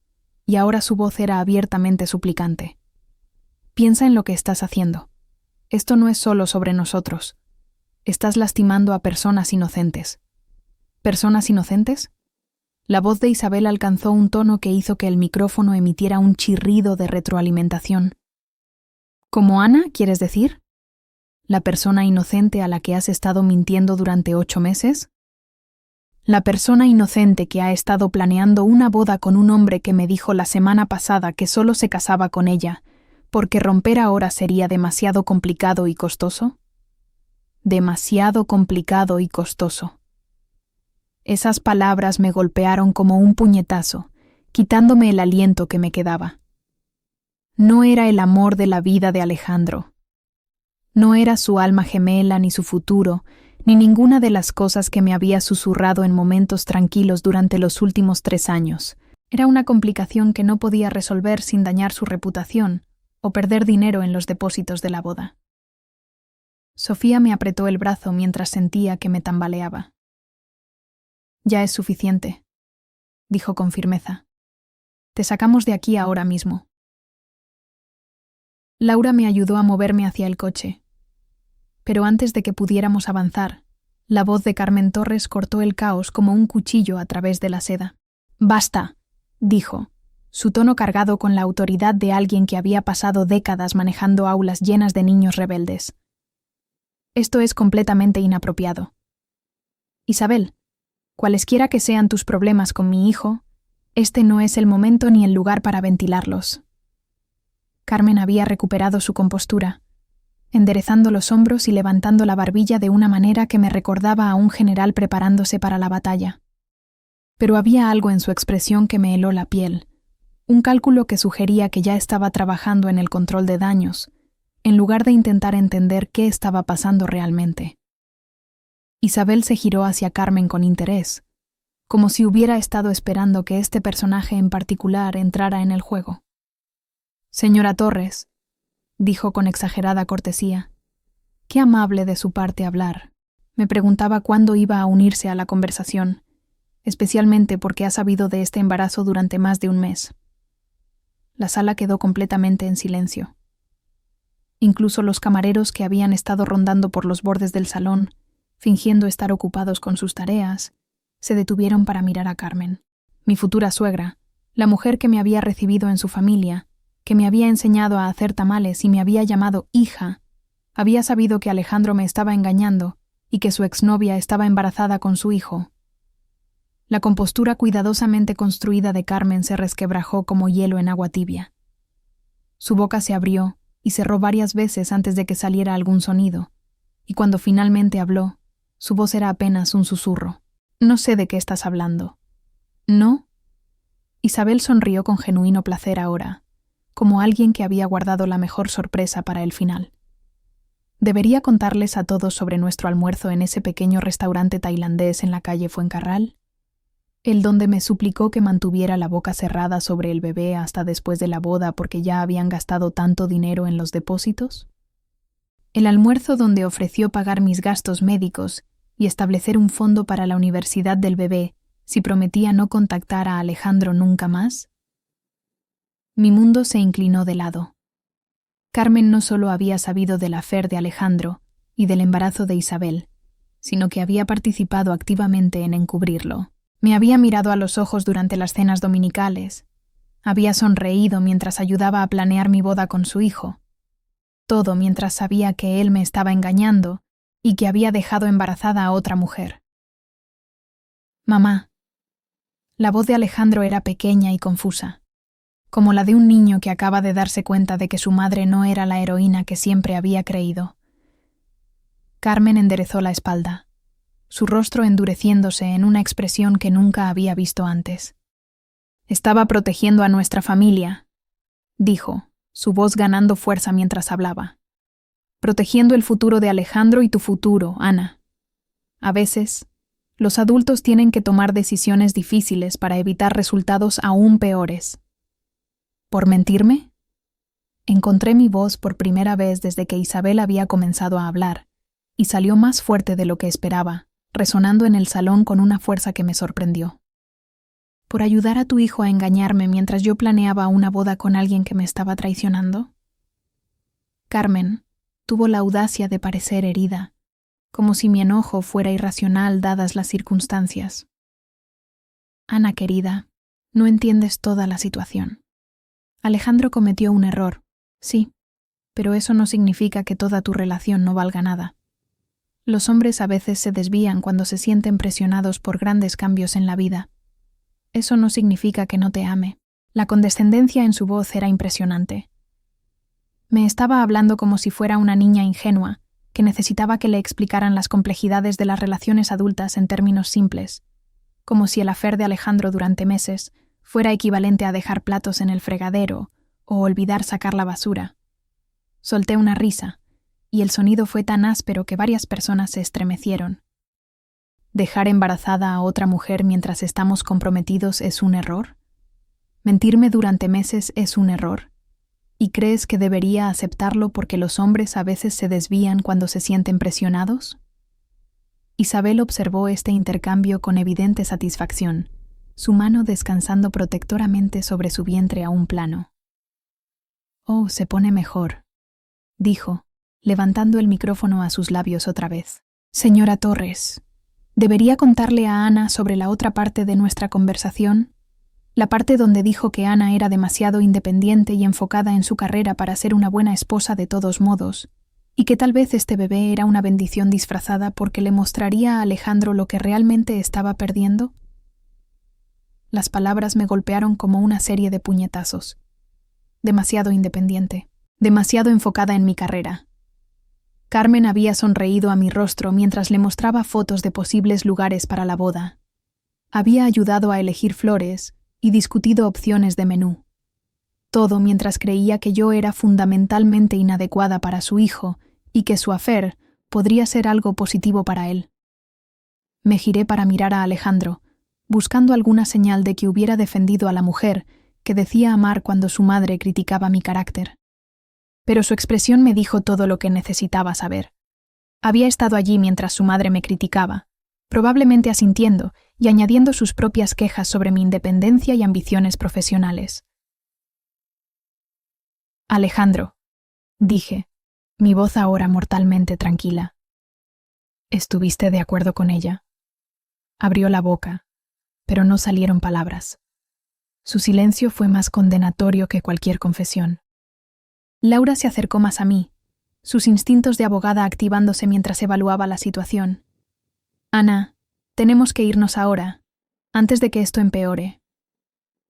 y ahora su voz era abiertamente suplicante. «Piensa en lo que estás haciendo. Esto no es solo sobre nosotros. Estás lastimando a personas inocentes». «¿Personas inocentes?» La voz de Isabel alcanzó un tono que hizo que el micrófono emitiera un chirrido de retroalimentación. ¿Como Ana, quieres decir? ¿La persona inocente a la que has estado mintiendo durante 8 meses? La persona inocente que ha estado planeando una boda con un hombre que me dijo la semana pasada que solo se casaba con ella, porque romper ahora sería demasiado complicado y costoso. Demasiado complicado y costoso. Esas palabras me golpearon como un puñetazo, quitándome el aliento que me quedaba. No era el amor de la vida de Alejandro. No era su alma gemela, ni su futuro, ni ninguna de las cosas que me había susurrado en momentos tranquilos durante los últimos 3 años. Era una complicación que no podía resolver sin dañar su reputación o perder dinero en los depósitos de la boda. Sofía me apretó el brazo mientras sentía que me tambaleaba. «Ya es suficiente», dijo con firmeza. «Te sacamos de aquí ahora mismo». Laura me ayudó a moverme hacia el coche. Pero antes de que pudiéramos avanzar, la voz de Carmen Torres cortó el caos como un cuchillo a través de la seda. «Basta», dijo, su tono cargado con la autoridad de alguien que había pasado décadas manejando aulas llenas de niños rebeldes. «Esto es completamente inapropiado. Isabel, cualesquiera que sean tus problemas con mi hijo, este no es el momento ni el lugar para ventilarlos». Carmen había recuperado su compostura, enderezando los hombros y levantando la barbilla de una manera que me recordaba a un general preparándose para la batalla. Pero había algo en su expresión que me heló la piel, un cálculo que sugería que ya estaba trabajando en el control de daños, en lugar de intentar entender qué estaba pasando realmente. Isabel se giró hacia Carmen con interés, como si hubiera estado esperando que este personaje en particular entrara en el juego. «Señora Torres», dijo con exagerada cortesía, «qué amable de su parte hablar. Me preguntaba cuándo iba a unirse a la conversación, especialmente porque ha sabido de este embarazo durante más de un mes». La sala quedó completamente en silencio. Incluso los camareros que habían estado rondando por los bordes del salón, fingiendo estar ocupados con sus tareas, se detuvieron para mirar a Carmen. Mi futura suegra, la mujer que me había recibido en su familia, que me había enseñado a hacer tamales y me había llamado hija, había sabido que Alejandro me estaba engañando y que su exnovia estaba embarazada con su hijo. La compostura cuidadosamente construida de Carmen se resquebrajó como hielo en agua tibia. Su boca se abrió y cerró varias veces antes de que saliera algún sonido, y cuando finalmente habló, su voz era apenas un susurro. «No sé de qué estás hablando». «¿No?» Isabel sonrió con genuino placer ahora, como alguien que había guardado la mejor sorpresa para el final. ¿Debería contarles a todos sobre nuestro almuerzo en ese pequeño restaurante tailandés en la calle Fuencarral? El donde me suplicó que mantuviera la boca cerrada sobre el bebé hasta después de la boda porque ya habían gastado tanto dinero en los depósitos. El almuerzo donde ofreció pagar mis gastos médicos y establecer un fondo para la universidad del bebé si prometía no contactar a Alejandro nunca más. Mi mundo se inclinó de lado. Carmen no solo había sabido del affair de Alejandro y del embarazo de Isabel, sino que había participado activamente en encubrirlo. Me había mirado a los ojos durante las cenas dominicales. Había sonreído mientras ayudaba a planear mi boda con su hijo. Todo mientras sabía que él me estaba engañando y que había dejado embarazada a otra mujer. «Mamá». La voz de Alejandro era pequeña y confusa, como la de un niño que acaba de darse cuenta de que su madre no era la heroína que siempre había creído. Carmen enderezó la espalda, su rostro endureciéndose en una expresión que nunca había visto antes. «Estaba protegiendo a nuestra familia», dijo, su voz ganando fuerza mientras hablaba. «Protegiendo el futuro de Alejandro y tu futuro, Ana. A veces, los adultos tienen que tomar decisiones difíciles para evitar resultados aún peores». ¿Por mentirme? Encontré mi voz por primera vez desde que Isabel había comenzado a hablar, y salió más fuerte de lo que esperaba, resonando en el salón con una fuerza que me sorprendió. ¿Por ayudar a tu hijo a engañarme mientras yo planeaba una boda con alguien que me estaba traicionando? Carmen tuvo la audacia de parecer herida, como si mi enojo fuera irracional dadas las circunstancias. Ana querida, no entiendes toda la situación. Alejandro cometió un error, sí, pero eso no significa que toda tu relación no valga nada. Los hombres a veces se desvían cuando se sienten presionados por grandes cambios en la vida. Eso no significa que no te ame. La condescendencia en su voz era impresionante. Me estaba hablando como si fuera una niña ingenua, que necesitaba que le explicaran las complejidades de las relaciones adultas en términos simples, como si el affair de Alejandro durante meses fuera equivalente a dejar platos en el fregadero o olvidar sacar la basura. Solté una risa, y el sonido fue tan áspero que varias personas se estremecieron. ¿Dejar embarazada a otra mujer mientras estamos comprometidos es un error? ¿Mentirme durante meses es un error? ¿Y crees que debería aceptarlo porque los hombres a veces se desvían cuando se sienten presionados? Isabel observó este intercambio con evidente satisfacción, su mano descansando protectoramente sobre su vientre aún plano. «Oh, se pone mejor», dijo, levantando el micrófono a sus labios otra vez. «Señora Torres, ¿debería contarle a Ana sobre la otra parte de nuestra conversación? La parte donde dijo que Ana era demasiado independiente y enfocada en su carrera para ser una buena esposa de todos modos, y que tal vez este bebé era una bendición disfrazada porque le mostraría a Alejandro lo que realmente estaba perdiendo». Las palabras me golpearon como una serie de puñetazos. Demasiado independiente, demasiado enfocada en mi carrera. Carmen había sonreído a mi rostro mientras le mostraba fotos de posibles lugares para la boda. Había ayudado a elegir flores y discutido opciones de menú. Todo mientras creía que yo era fundamentalmente inadecuada para su hijo y que su affair podría ser algo positivo para él. Me giré para mirar a Alejandro, buscando alguna señal de que hubiera defendido a la mujer que decía amar cuando su madre criticaba mi carácter. Pero su expresión me dijo todo lo que necesitaba saber. Había estado allí mientras su madre me criticaba, probablemente asintiendo y añadiendo sus propias quejas sobre mi independencia y ambiciones profesionales. Alejandro, dije, mi voz ahora mortalmente tranquila. ¿Estuviste de acuerdo con ella? Abrió la boca, pero no salieron palabras. Su silencio fue más condenatorio que cualquier confesión. Laura se acercó más a mí, sus instintos de abogada activándose mientras evaluaba la situación. Ana, tenemos que irnos ahora, antes de que esto empeore.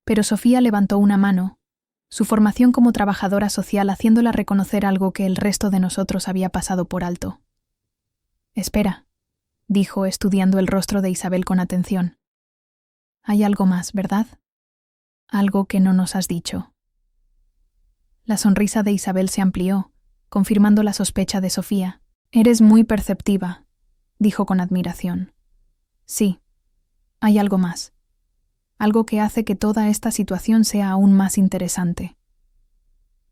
Pero Sofía levantó una mano, su formación como trabajadora social haciéndola reconocer algo que el resto de nosotros había pasado por alto. Espera, dijo estudiando el rostro de Isabel con atención. Hay algo más, ¿verdad? Algo que no nos has dicho. La sonrisa de Isabel se amplió, confirmando la sospecha de Sofía. Eres muy perceptiva, dijo con admiración. Sí, hay algo más. Algo que hace que toda esta situación sea aún más interesante.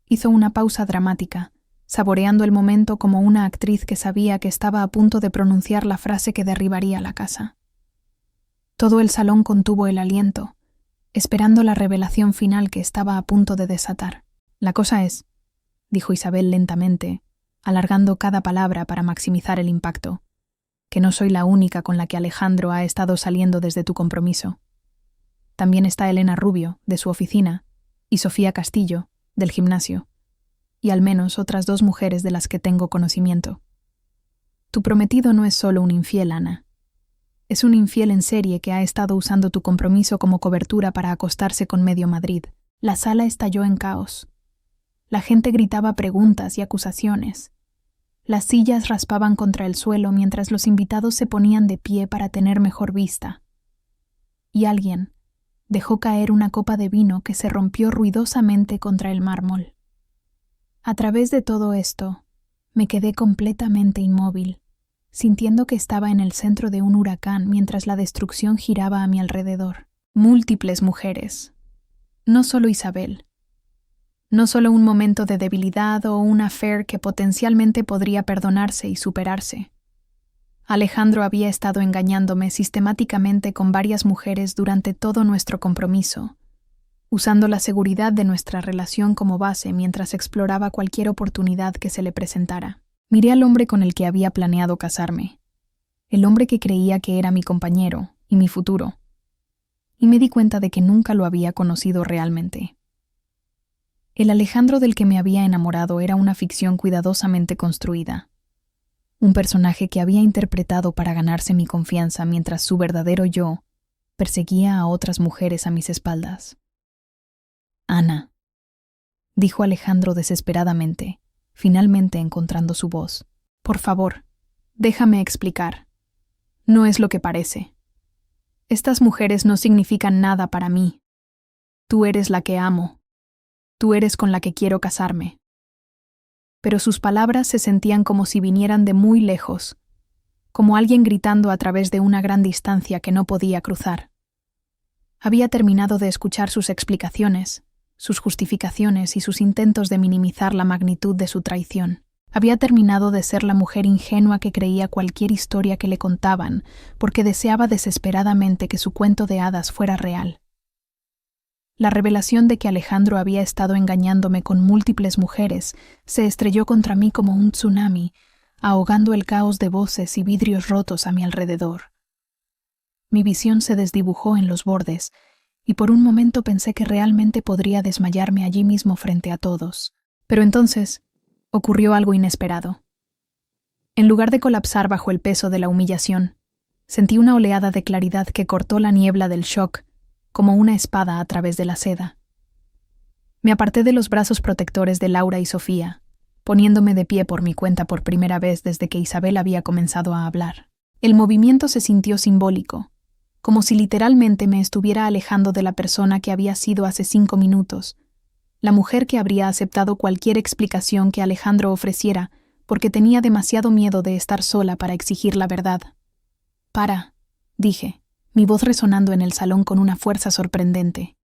Hizo una pausa dramática, saboreando el momento como una actriz que sabía que estaba a punto de pronunciar la frase que derribaría la casa. Todo el salón contuvo el aliento, esperando la revelación final que estaba a punto de desatar. La cosa es, dijo Isabel lentamente, alargando cada palabra para maximizar el impacto, que no soy la única con la que Alejandro ha estado saliendo desde tu compromiso. También está Elena Rubio, de su oficina, y Sofía Castillo, del gimnasio, y al menos otras 2 mujeres de las que tengo conocimiento. Tu prometido no es solo un infiel, Ana. Es un infiel en serie que ha estado usando tu compromiso como cobertura para acostarse con medio Madrid. La sala estalló en caos. La gente gritaba preguntas y acusaciones. Las sillas raspaban contra el suelo mientras los invitados se ponían de pie para tener mejor vista. Y alguien dejó caer una copa de vino que se rompió ruidosamente contra el mármol. A través de todo esto, me quedé completamente inmóvil, sintiendo que estaba en el centro de un huracán mientras la destrucción giraba a mi alrededor. Múltiples mujeres. No solo Isabel. No solo un momento de debilidad o un affair que potencialmente podría perdonarse y superarse. Alejandro había estado engañándome sistemáticamente con varias mujeres durante todo nuestro compromiso, usando la seguridad de nuestra relación como base mientras exploraba cualquier oportunidad que se le presentara. Miré al hombre con el que había planeado casarme, el hombre que creía que era mi compañero y mi futuro, y me di cuenta de que nunca lo había conocido realmente. El Alejandro del que me había enamorado era una ficción cuidadosamente construida, un personaje que había interpretado para ganarse mi confianza mientras su verdadero yo perseguía a otras mujeres a mis espaldas. Ana, dijo Alejandro desesperadamente, finalmente encontrando su voz. Por favor, déjame explicar. No es lo que parece. Estas mujeres no significan nada para mí. Tú eres la que amo. Tú eres con la que quiero casarme. Pero sus palabras se sentían como si vinieran de muy lejos, como alguien gritando a través de una gran distancia que no podía cruzar. Había terminado de escuchar sus explicaciones, sus justificaciones y sus intentos de minimizar la magnitud de su traición. Había terminado de ser la mujer ingenua que creía cualquier historia que le contaban, porque deseaba desesperadamente que su cuento de hadas fuera real. La revelación de que Alejandro había estado engañándome con múltiples mujeres se estrelló contra mí como un tsunami, ahogando el caos de voces y vidrios rotos a mi alrededor. Mi visión se desdibujó en los bordes, y por un momento pensé que realmente podría desmayarme allí mismo frente a todos. Pero entonces ocurrió algo inesperado. En lugar de colapsar bajo el peso de la humillación, sentí una oleada de claridad que cortó la niebla del shock como una espada a través de la seda. Me aparté de los brazos protectores de Laura y Sofía, poniéndome de pie por mi cuenta por primera vez desde que Isabel había comenzado a hablar. El movimiento se sintió simbólico, como si literalmente me estuviera alejando de la persona que había sido hace 5 minutos, la mujer que habría aceptado cualquier explicación que Alejandro ofreciera porque tenía demasiado miedo de estar sola para exigir la verdad. «Para», dije, mi voz resonando en el salón con una fuerza sorprendente.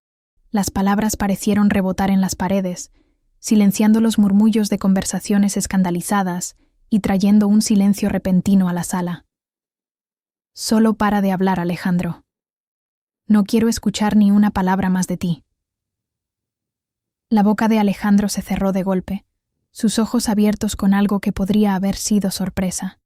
Las palabras parecieron rebotar en las paredes, silenciando los murmullos de conversaciones escandalizadas y trayendo un silencio repentino a la sala. «Solo para de hablar, Alejandro. No quiero escuchar ni una palabra más de ti». La boca de Alejandro se cerró de golpe, sus ojos abiertos con algo que podría haber sido sorpresa.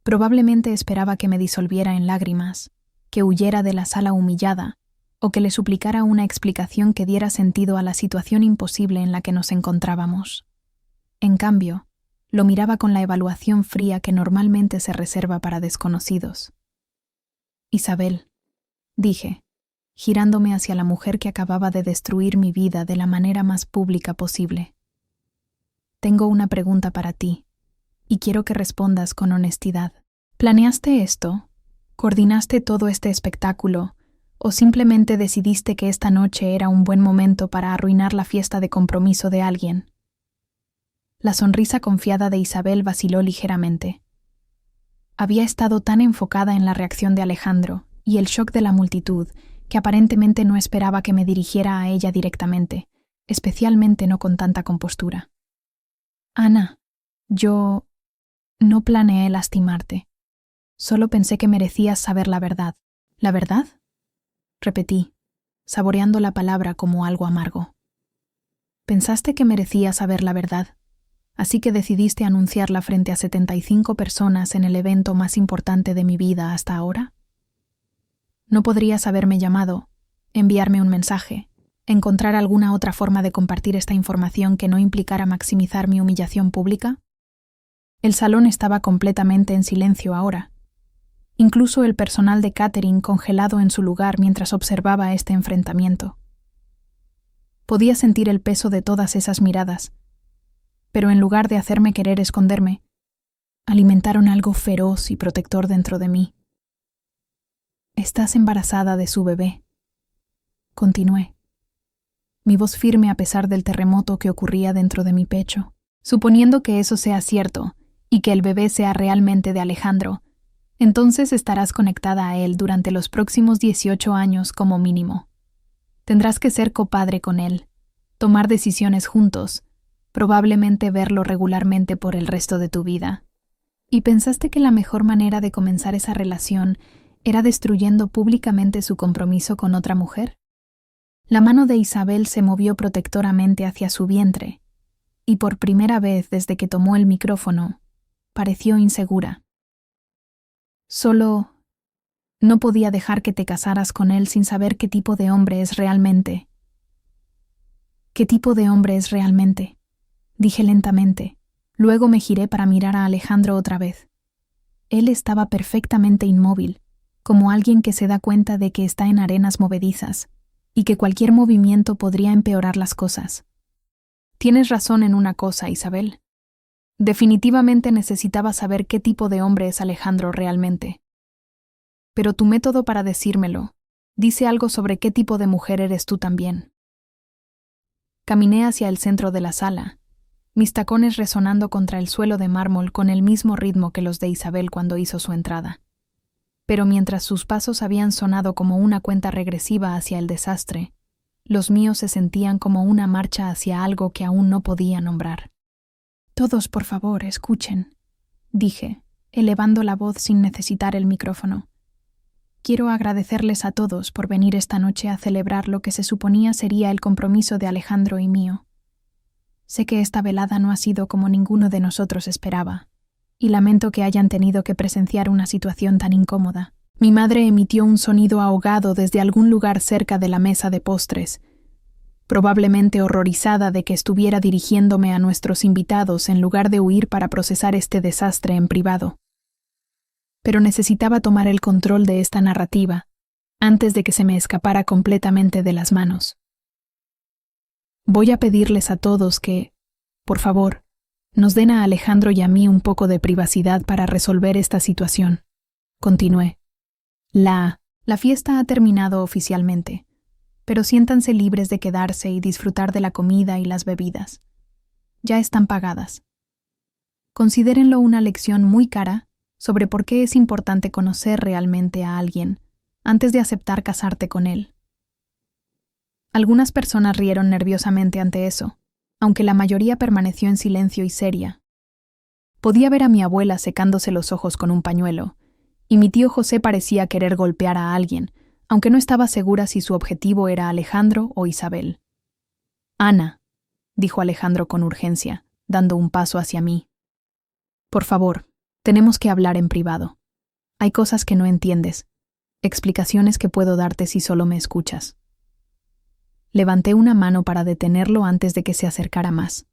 Probablemente esperaba que me disolviera en lágrimas, que huyera de la sala humillada, o que le suplicara una explicación que diera sentido a la situación imposible en la que nos encontrábamos. En cambio, lo miraba con la evaluación fría que normalmente se reserva para desconocidos. «Isabel», dije, girándome hacia la mujer que acababa de destruir mi vida de la manera más pública posible. «Tengo una pregunta para ti, y quiero que respondas con honestidad. ¿Planeaste esto? ¿Coordinaste todo este espectáculo? ¿O simplemente decidiste que esta noche era un buen momento para arruinar la fiesta de compromiso de alguien?» La sonrisa confiada de Isabel vaciló ligeramente. Había estado tan enfocada en la reacción de Alejandro y el shock de la multitud que aparentemente no esperaba que me dirigiera a ella directamente, especialmente no con tanta compostura. «Ana, yo no planeé lastimarte. Solo pensé que merecías saber la verdad». «¿La verdad?», repetí, saboreando la palabra como algo amargo. «¿Pensaste que merecía saber la verdad? Así que decidiste anunciarla frente a 75 personas en el evento más importante de mi vida hasta ahora? ¿No podrías haberme llamado, enviarme un mensaje, encontrar alguna otra forma de compartir esta información que no implicara maximizar mi humillación pública?» El salón estaba completamente en silencio ahora. Incluso el personal de catering congelado en su lugar mientras observaba este enfrentamiento. Podía sentir el peso de todas esas miradas, pero en lugar de hacerme querer esconderme, alimentaron algo feroz y protector dentro de mí. «Estás embarazada de su bebé», continué, mi voz firme a pesar del terremoto que ocurría dentro de mi pecho. «Suponiendo que eso sea cierto y que el bebé sea realmente de Alejandro, entonces estarás conectada a él durante los próximos 18 años como mínimo. Tendrás que ser copadre con él, tomar decisiones juntos, probablemente verlo regularmente por el resto de tu vida. ¿Y pensaste que la mejor manera de comenzar esa relación era destruyendo públicamente su compromiso con otra mujer?» La mano de Isabel se movió protectoramente hacia su vientre, y por primera vez desde que tomó el micrófono, pareció insegura. «Solo no podía dejar que te casaras con él sin saber qué tipo de hombre es realmente». «¿Qué tipo de hombre es realmente?», dije lentamente. Luego me giré para mirar a Alejandro otra vez. Él estaba perfectamente inmóvil, como alguien que se da cuenta de que está en arenas movedizas y que cualquier movimiento podría empeorar las cosas. «Tienes razón en una cosa, Isabel. Definitivamente necesitaba saber qué tipo de hombre es Alejandro realmente. Pero tu método para decírmelo dice algo sobre qué tipo de mujer eres tú también». Caminé hacia el centro de la sala, mis tacones resonando contra el suelo de mármol con el mismo ritmo que los de Isabel cuando hizo su entrada. Pero mientras sus pasos habían sonado como una cuenta regresiva hacia el desastre, los míos se sentían como una marcha hacia algo que aún no podía nombrar. «Todos, por favor, escuchen», dije, elevando la voz sin necesitar el micrófono. «Quiero agradecerles a todos por venir esta noche a celebrar lo que se suponía sería el compromiso de Alejandro y mío. Sé que esta velada no ha sido como ninguno de nosotros esperaba, y lamento que hayan tenido que presenciar una situación tan incómoda». Mi madre emitió un sonido ahogado desde algún lugar cerca de la mesa de postres, probablemente horrorizada de que estuviera dirigiéndome a nuestros invitados en lugar de huir para procesar este desastre en privado. Pero necesitaba tomar el control de esta narrativa antes de que se me escapara completamente de las manos. «Voy a pedirles a todos que, por favor, nos den a Alejandro y a mí un poco de privacidad para resolver esta situación», continué. La fiesta ha terminado oficialmente, pero siéntanse libres de quedarse y disfrutar de la comida y las bebidas. Ya están pagadas. Considérenlo una lección muy cara sobre por qué es importante conocer realmente a alguien antes de aceptar casarte con él. Algunas personas rieron nerviosamente ante eso, aunque la mayoría permaneció en silencio y seria. Podía ver a mi abuela secándose los ojos con un pañuelo, y mi tío José parecía querer golpear a alguien, aunque no estaba segura si su objetivo era Alejandro o Isabel. Ana, dijo Alejandro con urgencia, dando un paso hacia mí. Por favor, tenemos que hablar en privado. Hay cosas que no entiendes, explicaciones que puedo darte si solo me escuchas. Levanté una mano para detenerlo antes de que se acercara más.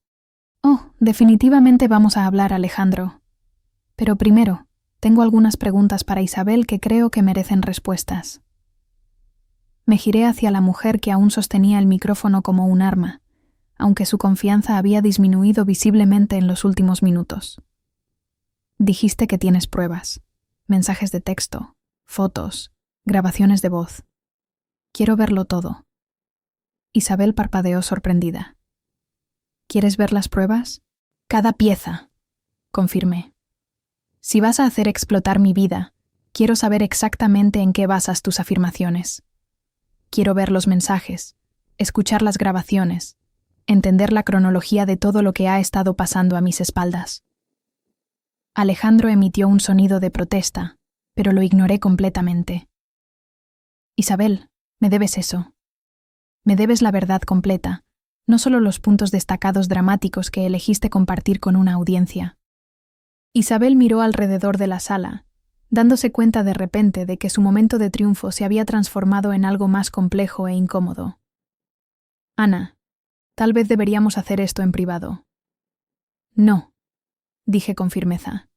Oh, definitivamente vamos a hablar, Alejandro. Pero primero, tengo algunas preguntas para Isabel que creo que merecen respuestas. Me giré hacia la mujer que aún sostenía el micrófono como un arma, aunque su confianza había disminuido visiblemente en los últimos minutos. Dijiste que tienes pruebas, mensajes de texto, fotos, grabaciones de voz. Quiero verlo todo. Isabel parpadeó sorprendida. ¿Quieres ver las pruebas? Cada pieza, confirmé. Si vas a hacer explotar mi vida, quiero saber exactamente en qué basas tus afirmaciones. Quiero ver los mensajes, escuchar las grabaciones, entender la cronología de todo lo que ha estado pasando a mis espaldas. Alejandro emitió un sonido de protesta, pero lo ignoré completamente. Isabel, me debes eso. Me debes la verdad completa, no solo los puntos destacados dramáticos que elegiste compartir con una audiencia. Isabel miró alrededor de la sala, dándose cuenta de repente de que su momento de triunfo se había transformado en algo más complejo e incómodo. Ana, tal vez deberíamos hacer esto en privado. No, dije con firmeza.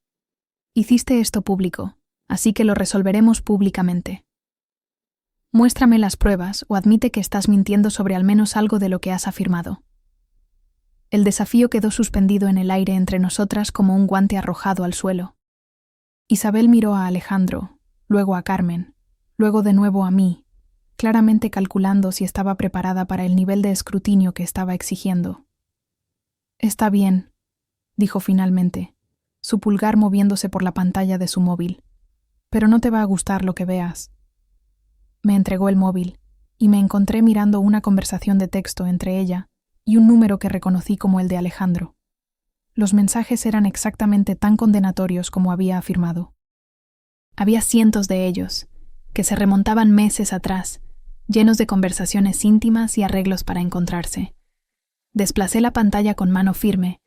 Hiciste esto público, así que lo resolveremos públicamente. Muéstrame las pruebas o admite que estás mintiendo sobre al menos algo de lo que has afirmado. El desafío quedó suspendido en el aire entre nosotras como un guante arrojado al suelo. Isabel miró a Alejandro, luego a Carmen, luego de nuevo a mí, claramente calculando si estaba preparada para el nivel de escrutinio que estaba exigiendo. Está bien, dijo finalmente, su pulgar moviéndose por la pantalla de su móvil. Pero no te va a gustar lo que veas. Me entregó el móvil, y me encontré mirando una conversación de texto entre ella y un número que reconocí como el de Alejandro. Los mensajes eran exactamente tan condenatorios como había afirmado. Había cientos de ellos, que se remontaban meses atrás, llenos de conversaciones íntimas y arreglos para encontrarse. Desplacé la pantalla con mano firme,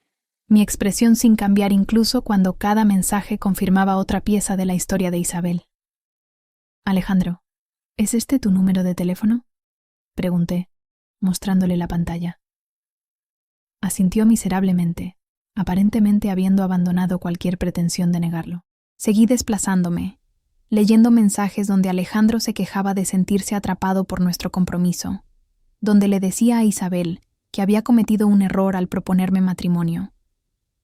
mi expresión sin cambiar incluso cuando cada mensaje confirmaba otra pieza de la historia de Isabel. Alejandro, ¿es este tu número de teléfono?, pregunté, mostrándole la pantalla. Asintió miserablemente, aparentemente habiendo abandonado cualquier pretensión de negarlo. Seguí desplazándome, leyendo mensajes donde Alejandro se quejaba de sentirse atrapado por nuestro compromiso, donde le decía a Isabel que había cometido un error al proponerme matrimonio,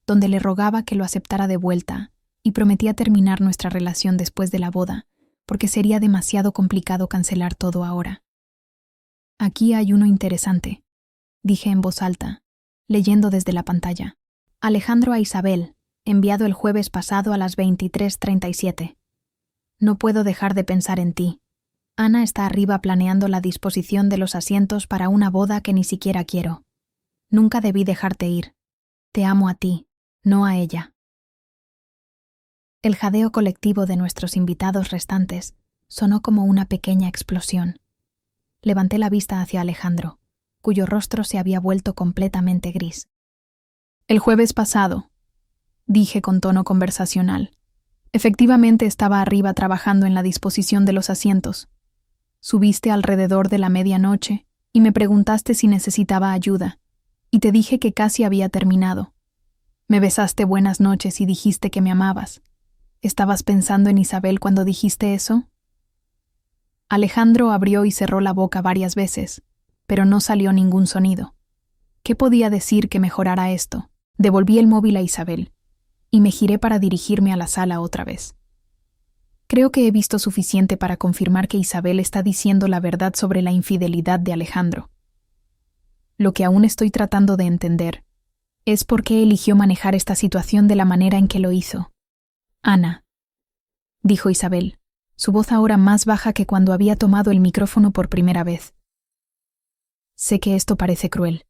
donde le rogaba que lo aceptara de vuelta y prometía terminar nuestra relación después de la boda, porque sería demasiado complicado cancelar todo ahora. Aquí hay uno interesante, dije en voz alta, leyendo desde la pantalla. Alejandro a Isabel, enviado el jueves pasado a las 23:37. No puedo dejar de pensar en ti. Ana está arriba planeando la disposición de los asientos para una boda que ni siquiera quiero. Nunca debí dejarte ir. Te amo a ti, no a ella. El jadeo colectivo de nuestros invitados restantes sonó como una pequeña explosión. Levanté la vista hacia Alejandro, cuyo rostro se había vuelto completamente gris. El jueves pasado, dije con tono conversacional. Efectivamente estaba arriba trabajando en la disposición de los asientos. Subiste alrededor de la medianoche y me preguntaste si necesitaba ayuda, y te dije que casi había terminado. Me besaste buenas noches y dijiste que me amabas. ¿Estabas pensando en Isabel cuando dijiste eso? Alejandro abrió y cerró la boca varias veces, pero no salió ningún sonido. ¿Qué podía decir que mejorara esto? Devolví el móvil a Isabel, y me giré para dirigirme a la sala otra vez. Creo que he visto suficiente para confirmar que Isabel está diciendo la verdad sobre la infidelidad de Alejandro. Lo que aún estoy tratando de entender es por qué eligió manejar esta situación de la manera en que lo hizo. Ana, dijo Isabel, su voz ahora más baja que cuando había tomado el micrófono por primera vez. Sé que esto parece cruel,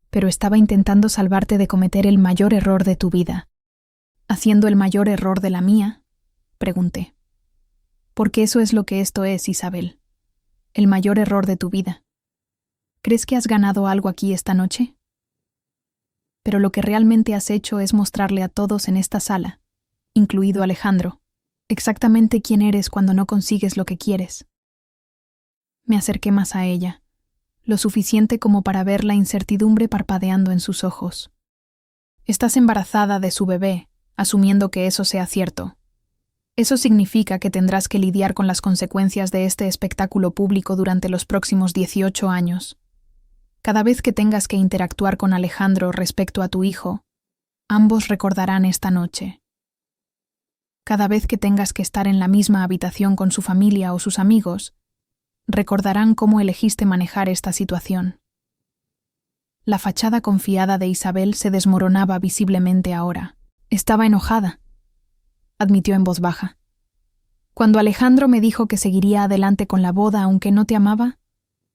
pero estaba intentando salvarte de cometer el mayor error de tu vida. ¿Haciendo el mayor error de la mía?, pregunté. Porque eso es lo que esto es, Isabel. El mayor error de tu vida. ¿Crees que has ganado algo aquí esta noche? Pero lo que realmente has hecho es mostrarle a todos en esta sala, incluido Alejandro, exactamente quién eres cuando no consigues lo que quieres. Me acerqué más a ella, lo suficiente como para ver la incertidumbre parpadeando en sus ojos. Estás embarazada de su bebé, asumiendo que eso sea cierto. Eso significa que tendrás que lidiar con las consecuencias de este espectáculo público durante los próximos 18 años. Cada vez que tengas que interactuar con Alejandro respecto a tu hijo, ambos recordarán esta noche. Cada vez que tengas que estar en la misma habitación con su familia o sus amigos, recordarán cómo elegiste manejar esta situación. La fachada confiada de Isabel se desmoronaba visiblemente ahora. Estaba enojada, admitió en voz baja. Cuando Alejandro me dijo que seguiría adelante con la boda aunque no te amaba,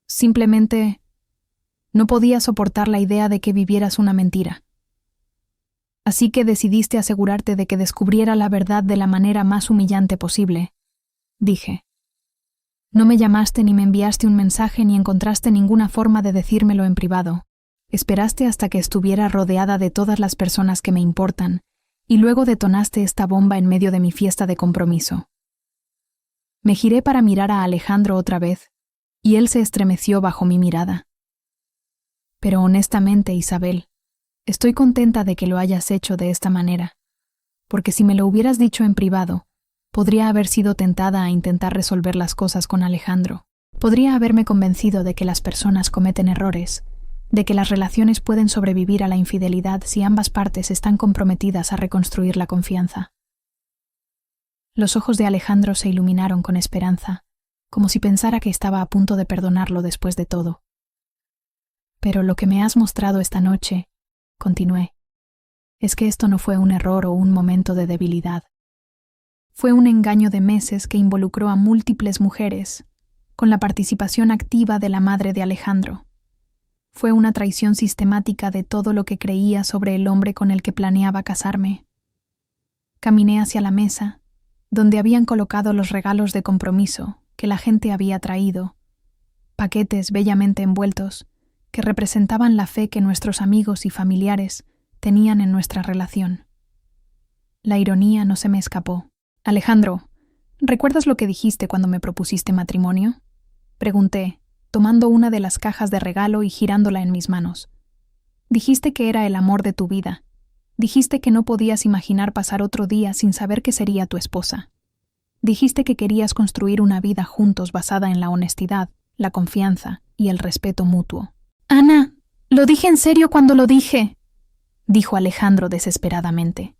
simplemente no podía soportar la idea de que vivieras una mentira. Así que decidiste asegurarte de que descubriera la verdad de la manera más humillante posible, dije. No me llamaste ni me enviaste un mensaje ni encontraste ninguna forma de decírmelo en privado. Esperaste hasta que estuviera rodeada de todas las personas que me importan, y luego detonaste esta bomba en medio de mi fiesta de compromiso. Me giré para mirar a Alejandro otra vez, y él se estremeció bajo mi mirada. Pero honestamente, Isabel, estoy contenta de que lo hayas hecho de esta manera, porque si me lo hubieras dicho en privado, podría haber sido tentada a intentar resolver las cosas con Alejandro. Podría haberme convencido de que las personas cometen errores, de que las relaciones pueden sobrevivir a la infidelidad si ambas partes están comprometidas a reconstruir la confianza. Los ojos de Alejandro se iluminaron con esperanza, como si pensara que estaba a punto de perdonarlo después de todo. Pero lo que me has mostrado esta noche, continué, es que esto no fue un error o un momento de debilidad. Fue un engaño de meses que involucró a múltiples mujeres, con la participación activa de la madre de Alejandro. Fue una traición sistemática de todo lo que creía sobre el hombre con el que planeaba casarme. Caminé hacia la mesa, donde habían colocado los regalos de compromiso que la gente había traído, paquetes bellamente envueltos que representaban la fe que nuestros amigos y familiares tenían en nuestra relación. La ironía no se me escapó. Alejandro, ¿recuerdas lo que dijiste cuando me propusiste matrimonio? Pregunté, tomando una de las cajas de regalo y girándola en mis manos. Dijiste que era el amor de tu vida. Dijiste que no podías imaginar pasar otro día sin saber que sería tu esposa. Dijiste que querías construir una vida juntos basada en la honestidad, la confianza y el respeto mutuo. Ana, lo dije en serio cuando lo dije, dijo Alejandro desesperadamente.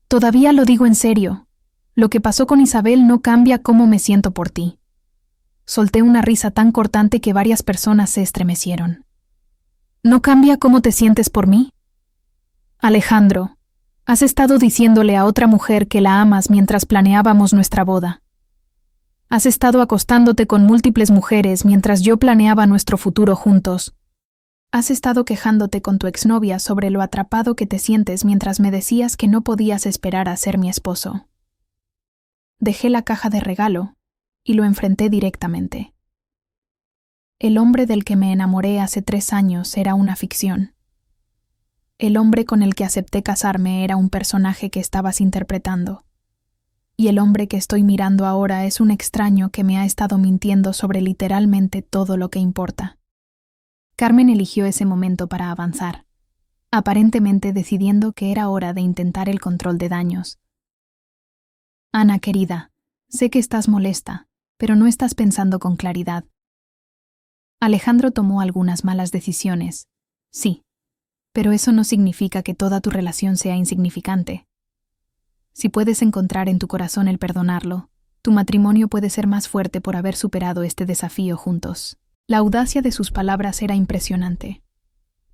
Todavía lo digo en serio. Lo que pasó con Isabel no cambia cómo me siento por ti. Solté una risa tan cortante que varias personas se estremecieron. ¿No cambia cómo te sientes por mí? Alejandro, has estado diciéndole a otra mujer que la amas mientras planeábamos nuestra boda. Has estado acostándote con múltiples mujeres mientras yo planeaba nuestro futuro juntos. Has estado quejándote con tu exnovia sobre lo atrapado que te sientes mientras me decías que no podías esperar a ser mi esposo. Dejé la caja de regalo y lo enfrenté directamente. El hombre del que me enamoré hace 3 años era una ficción. El hombre con el que acepté casarme era un personaje que estabas interpretando. Y el hombre que estoy mirando ahora es un extraño que me ha estado mintiendo sobre literalmente todo lo que importa. Carmen eligió ese momento para avanzar, aparentemente decidiendo que era hora de intentar el control de daños. Ana, querida, sé que estás molesta, pero no estás pensando con claridad. Alejandro tomó algunas malas decisiones, sí, pero eso no significa que toda tu relación sea insignificante. Si puedes encontrar en tu corazón el perdonarlo, tu matrimonio puede ser más fuerte por haber superado este desafío juntos. La audacia de sus palabras era impresionante.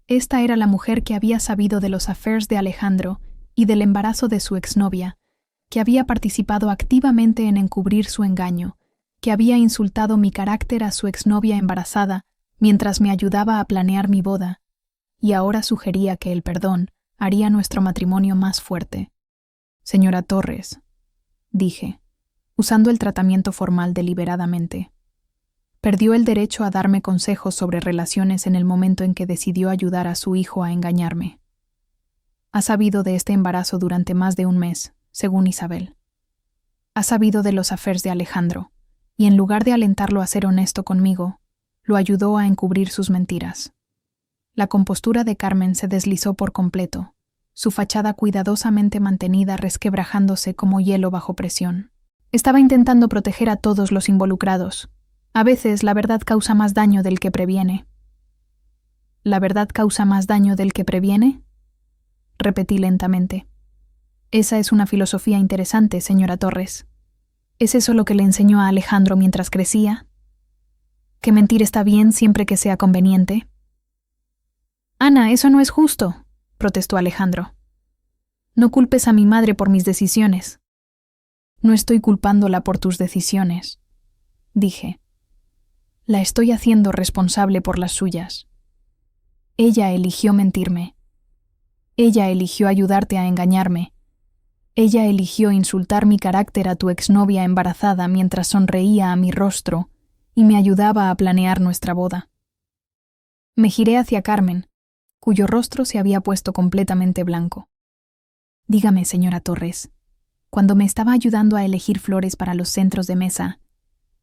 Esta era la mujer que había sabido de los affairs de Alejandro y del embarazo de su exnovia, que había participado activamente en encubrir su engaño, que había insultado mi carácter a su exnovia embarazada mientras me ayudaba a planear mi boda, y ahora sugería que el perdón haría nuestro matrimonio más fuerte. Señora Torres, dije, usando el tratamiento formal deliberadamente. Perdió el derecho a darme consejos sobre relaciones en el momento en que decidió ayudar a su hijo a engañarme. Ha sabido de este embarazo durante más de un mes, según Isabel. Ha sabido de los affairs de Alejandro, y en lugar de alentarlo a ser honesto conmigo, lo ayudó a encubrir sus mentiras. La compostura de Carmen se deslizó por completo, su fachada cuidadosamente mantenida resquebrajándose como hielo bajo presión. Estaba intentando proteger a todos los involucrados. A veces la verdad causa más daño del que previene. ¿La verdad causa más daño del que previene? Repetí lentamente. Esa es una filosofía interesante, señora Torres. ¿Es eso lo que le enseñó a Alejandro mientras crecía? ¿Que mentir está bien siempre que sea conveniente? Ana, eso no es justo, protestó Alejandro. No culpes a mi madre por mis decisiones. No estoy culpándola por tus decisiones, dije. La estoy haciendo responsable por las suyas. Ella eligió mentirme. Ella eligió ayudarte a engañarme. Ella eligió insultar mi carácter a tu exnovia embarazada mientras sonreía a mi rostro y me ayudaba a planear nuestra boda. Me giré hacia Carmen, cuyo rostro se había puesto completamente blanco. Dígame, señora Torres, cuando me estaba ayudando a elegir flores para los centros de mesa,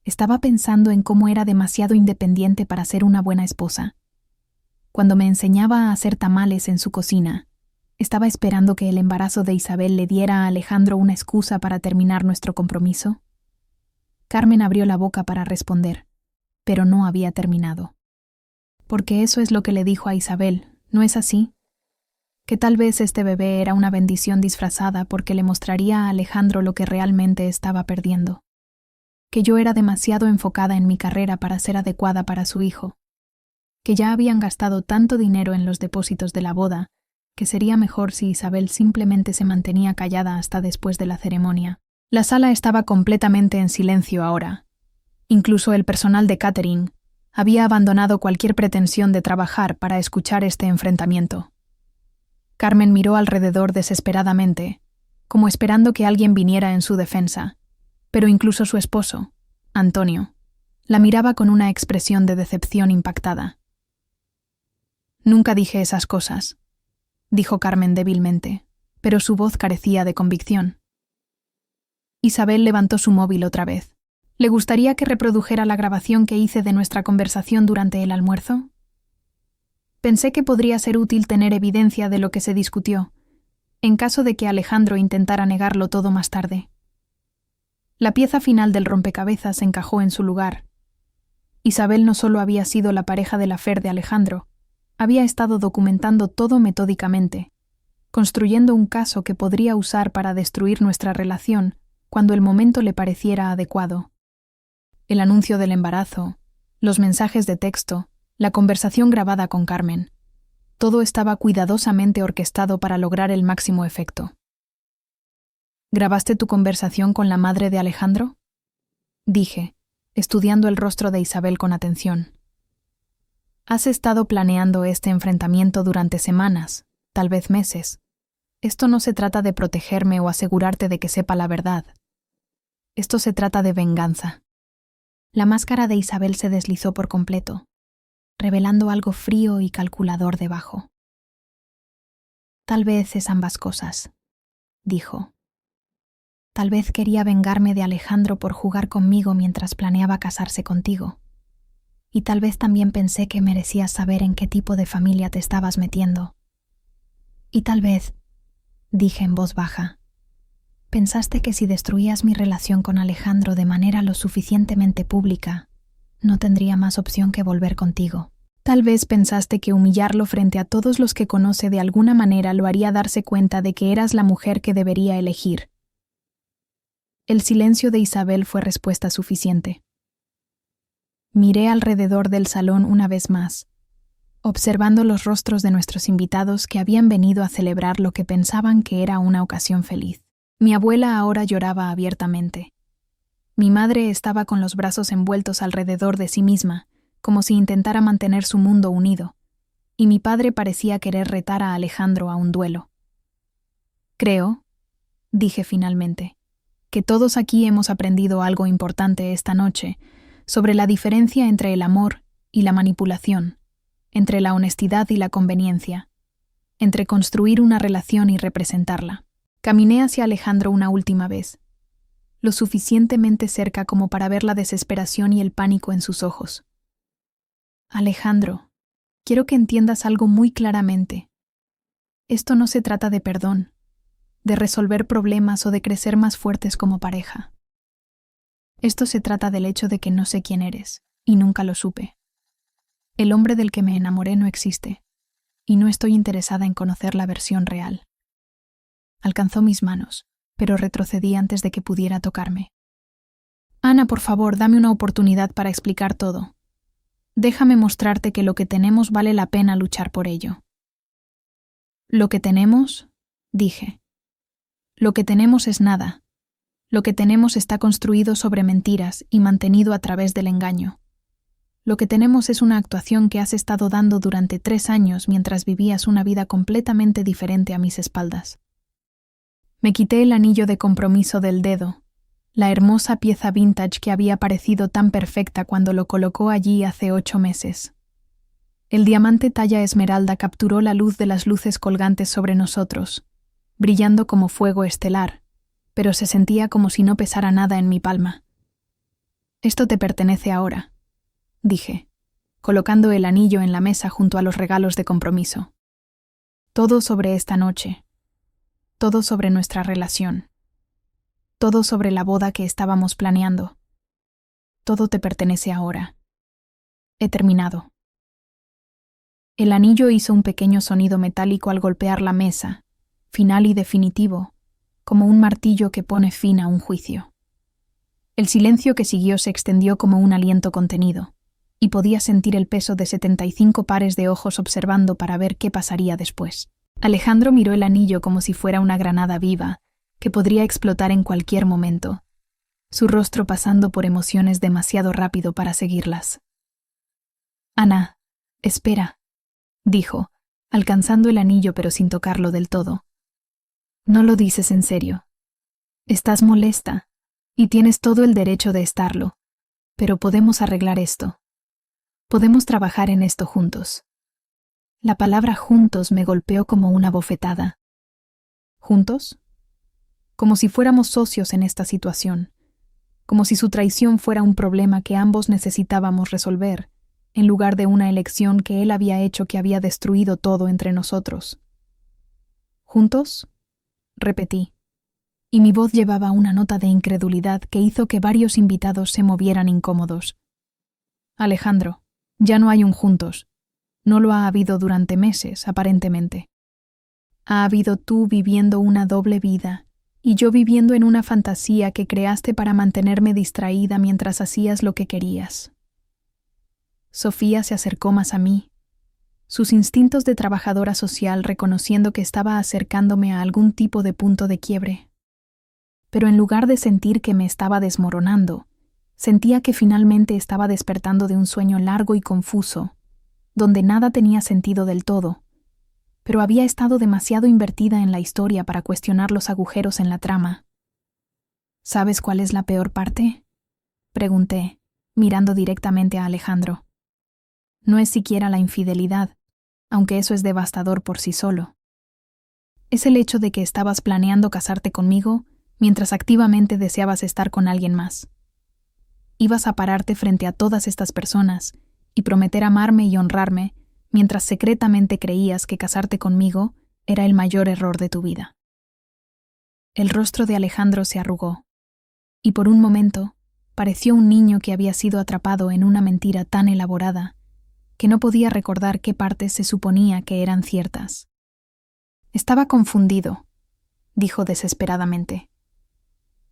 estaba pensando en cómo era demasiado independiente para ser una buena esposa. Cuando me enseñaba a hacer tamales en su cocina, ¿estaba esperando que el embarazo de Isabel le diera a Alejandro una excusa para terminar nuestro compromiso? Carmen abrió la boca para responder, pero no había terminado. Porque eso es lo que le dijo a Isabel, ¿no es así? Que tal vez este bebé era una bendición disfrazada porque le mostraría a Alejandro lo que realmente estaba perdiendo. Que yo era demasiado enfocada en mi carrera para ser adecuada para su hijo. Que ya habían gastado tanto dinero en los depósitos de la boda, que sería mejor si Isabel simplemente se mantenía callada hasta después de la ceremonia. La sala estaba completamente en silencio ahora. Incluso el personal de catering había abandonado cualquier pretensión de trabajar para escuchar este enfrentamiento. Carmen miró alrededor desesperadamente, como esperando que alguien viniera en su defensa, pero incluso su esposo, Antonio, la miraba con una expresión de decepción impactada. Nunca dije esas cosas, dijo Carmen débilmente, pero su voz carecía de convicción. Isabel levantó su móvil otra vez. ¿Le gustaría que reprodujera la grabación que hice de nuestra conversación durante el almuerzo? Pensé que podría ser útil tener evidencia de lo que se discutió, en caso de que Alejandro intentara negarlo todo más tarde. La pieza final del rompecabezas encajó en su lugar. Isabel no solo había sido la pareja del affair de Alejandro, había estado documentando todo metódicamente, construyendo un caso que podría usar para destruir nuestra relación cuando el momento le pareciera adecuado. El anuncio del embarazo, los mensajes de texto, la conversación grabada con Carmen. Todo estaba cuidadosamente orquestado para lograr el máximo efecto. ¿Grabaste tu conversación con la madre de Alejandro? Dije, estudiando el rostro de Isabel con atención. Has estado planeando este enfrentamiento durante semanas, tal vez meses. Esto no se trata de protegerme o asegurarte de que sepa la verdad. Esto se trata de venganza. La máscara de Isabel se deslizó por completo, revelando algo frío y calculador debajo. Tal vez es ambas cosas, dijo. Tal vez quería vengarme de Alejandro por jugar conmigo mientras planeaba casarse contigo. Y tal vez también pensé que merecías saber en qué tipo de familia te estabas metiendo. Y tal vez, dije en voz baja, pensaste que si destruías mi relación con Alejandro de manera lo suficientemente pública, no tendría más opción que volver contigo. Tal vez pensaste que humillarlo frente a todos los que conoce de alguna manera lo haría darse cuenta de que eras la mujer que debería elegir. El silencio de Isabel fue respuesta suficiente. Miré alrededor del salón una vez más, observando los rostros de nuestros invitados que habían venido a celebrar lo que pensaban que era una ocasión feliz. Mi abuela ahora lloraba abiertamente. Mi madre estaba con los brazos envueltos alrededor de sí misma, como si intentara mantener su mundo unido, y mi padre parecía querer retar a Alejandro a un duelo. Creo, dije finalmente, que todos aquí hemos aprendido algo importante esta noche sobre la diferencia entre el amor y la manipulación, entre la honestidad y la conveniencia, entre construir una relación y representarla. Caminé hacia Alejandro una última vez, lo suficientemente cerca como para ver la desesperación y el pánico en sus ojos. Alejandro, quiero que entiendas algo muy claramente. Esto no se trata de perdón, de resolver problemas o de crecer más fuertes como pareja. Esto se trata del hecho de que no sé quién eres, y nunca lo supe. El hombre del que me enamoré no existe, y no estoy interesada en conocer la versión real. Alcanzó mis manos, pero retrocedí antes de que pudiera tocarme. Ana, por favor, dame una oportunidad para explicar todo. Déjame mostrarte que lo que tenemos vale la pena luchar por ello. ¿Lo que tenemos? Dije. Lo que tenemos es nada. Lo que tenemos está construido sobre mentiras y mantenido a través del engaño. Lo que tenemos es una actuación que has estado dando durante 3 años mientras vivías una vida completamente diferente a mis espaldas. Me quité el anillo de compromiso del dedo, la hermosa pieza vintage que había parecido tan perfecta cuando lo colocó allí hace 8 meses. El diamante talla esmeralda capturó la luz de las luces colgantes sobre nosotros, brillando como fuego estelar, pero se sentía como si no pesara nada en mi palma. «Esto te pertenece ahora», dije, colocando el anillo en la mesa junto a los regalos de compromiso. «Todo sobre esta noche. Todo sobre nuestra relación. Todo sobre la boda que estábamos planeando. Todo te pertenece ahora. He terminado». El anillo hizo un pequeño sonido metálico al golpear la mesa, final y definitivo, como un martillo que pone fin a un juicio. El silencio que siguió se extendió como un aliento contenido, y podía sentir el peso de 75 pares de ojos observando para ver qué pasaría después. Alejandro miró el anillo como si fuera una granada viva, que podría explotar en cualquier momento, su rostro pasando por emociones demasiado rápido para seguirlas. «Ana, espera», dijo, alcanzando el anillo pero sin tocarlo del todo. «No lo dices en serio. Estás molesta, y tienes todo el derecho de estarlo, pero podemos arreglar esto. Podemos trabajar en esto juntos». La palabra juntos me golpeó como una bofetada. ¿Juntos? Como si fuéramos socios en esta situación, como si su traición fuera un problema que ambos necesitábamos resolver, en lugar de una elección que él había hecho que había destruido todo entre nosotros. ¿Juntos?, repetí, y mi voz llevaba una nota de incredulidad que hizo que varios invitados se movieran incómodos. «Alejandro, ya no hay un juntos. No lo ha habido durante meses, aparentemente. Ha habido tú viviendo una doble vida y yo viviendo en una fantasía que creaste para mantenerme distraída mientras hacías lo que querías». Sofía se acercó más a mí, sus instintos de trabajadora social reconociendo que estaba acercándome a algún tipo de punto de quiebre. Pero en lugar de sentir que me estaba desmoronando, sentía que finalmente estaba despertando de un sueño largo y confuso, donde nada tenía sentido del todo, pero había estado demasiado invertida en la historia para cuestionar los agujeros en la trama. «¿Sabes cuál es la peor parte?», pregunté, mirando directamente a Alejandro. «No es siquiera la infidelidad, aunque eso es devastador por sí solo. Es el hecho de que estabas planeando casarte conmigo mientras activamente deseabas estar con alguien más. Ibas a pararte frente a todas estas personas y prometer amarme y honrarme mientras secretamente creías que casarte conmigo era el mayor error de tu vida». El rostro de Alejandro se arrugó, y por un momento pareció un niño que había sido atrapado en una mentira tan elaborada que no podía recordar qué partes se suponía que eran ciertas. «Estaba confundido», dijo desesperadamente.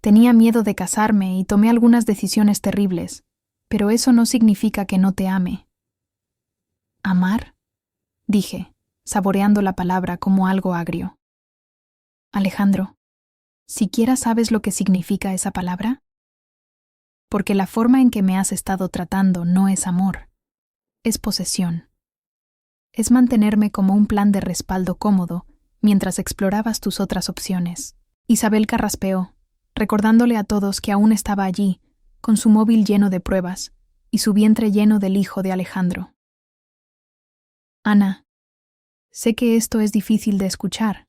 «Tenía miedo de casarme y tomé algunas decisiones terribles, pero eso no significa que no te ame». «¿Amar?», dije, saboreando la palabra como algo agrio. «Alejandro, ¿siquiera sabes lo que significa esa palabra? Porque la forma en que me has estado tratando no es amor, es posesión. Es mantenerme como un plan de respaldo cómodo mientras explorabas tus otras opciones». Isabel carraspeó, recordándole a todos que aún estaba allí, con su móvil lleno de pruebas, y su vientre lleno del hijo de Alejandro. Ana, sé que esto es difícil de escuchar,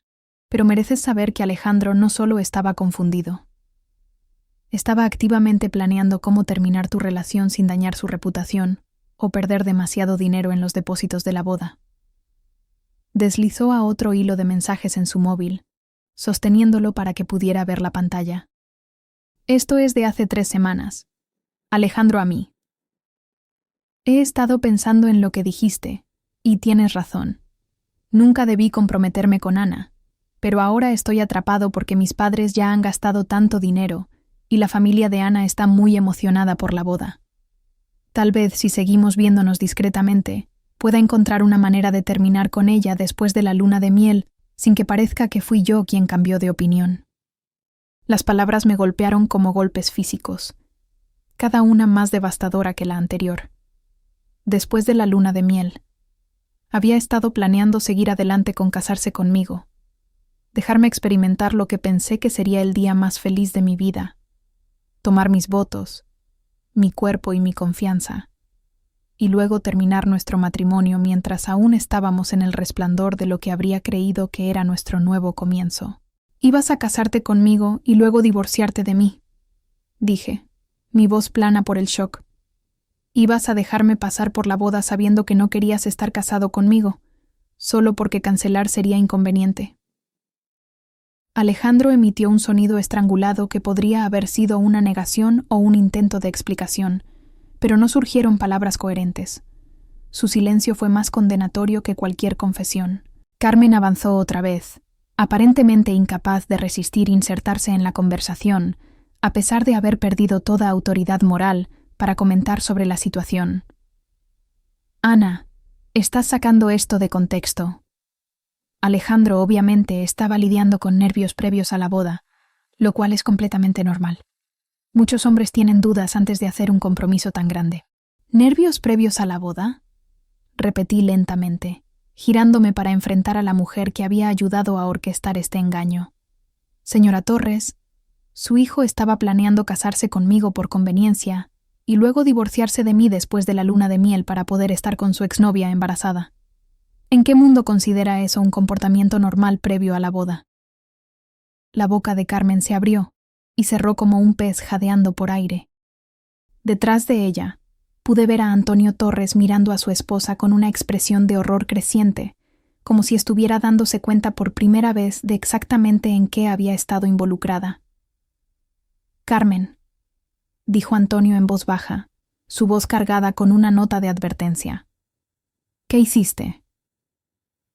pero mereces saber que Alejandro no solo estaba confundido. Estaba activamente planeando cómo terminar tu relación sin dañar su reputación o perder demasiado dinero en los depósitos de la boda. Deslizó a otro hilo de mensajes en su móvil, sosteniéndolo para que pudiera ver la pantalla. Esto es de hace 3 semanas. Alejandro a mí. He estado pensando en lo que dijiste, y tienes razón. Nunca debí comprometerme con Ana, pero ahora estoy atrapado porque mis padres ya han gastado tanto dinero y la familia de Ana está muy emocionada por la boda. Tal vez si seguimos viéndonos discretamente, pueda encontrar una manera de terminar con ella después de la luna de miel sin que parezca que fui yo quien cambió de opinión. Las palabras me golpearon como golpes físicos, cada una más devastadora que la anterior. Después de la luna de miel, había estado planeando seguir adelante con casarse conmigo, dejarme experimentar lo que pensé que sería el día más feliz de mi vida, tomar mis votos, mi cuerpo y mi confianza, y luego terminar nuestro matrimonio mientras aún estábamos en el resplandor de lo que habría creído que era nuestro nuevo comienzo. Ibas a casarte conmigo y luego divorciarte de mí, dije, mi voz plana por el shock. Ibas a dejarme pasar por la boda sabiendo que no querías estar casado conmigo, solo porque cancelar sería inconveniente. Alejandro emitió un sonido estrangulado que podría haber sido una negación o un intento de explicación, pero no surgieron palabras coherentes. Su silencio fue más condenatorio que cualquier confesión. Carmen avanzó otra vez, aparentemente incapaz de resistir insertarse en la conversación, a pesar de haber perdido toda autoridad moral para comentar sobre la situación. Ana, estás sacando esto de contexto. Alejandro obviamente estaba lidiando con nervios previos a la boda, lo cual es completamente normal. Muchos hombres tienen dudas antes de hacer un compromiso tan grande. ¿Nervios previos a la boda? Repetí lentamente, girándome para enfrentar a la mujer que había ayudado a orquestar este engaño. Señora Torres, su hijo estaba planeando casarse conmigo por conveniencia y luego divorciarse de mí después de la luna de miel para poder estar con su exnovia embarazada. ¿En qué mundo considera eso un comportamiento normal previo a la boda? La boca de Carmen se abrió y cerró como un pez jadeando por aire. Detrás de ella, pude ver a Antonio Torres mirando a su esposa con una expresión de horror creciente, como si estuviera dándose cuenta por primera vez de exactamente en qué había estado involucrada. Carmen, dijo Antonio en voz baja, su voz cargada con una nota de advertencia. ¿Qué hiciste?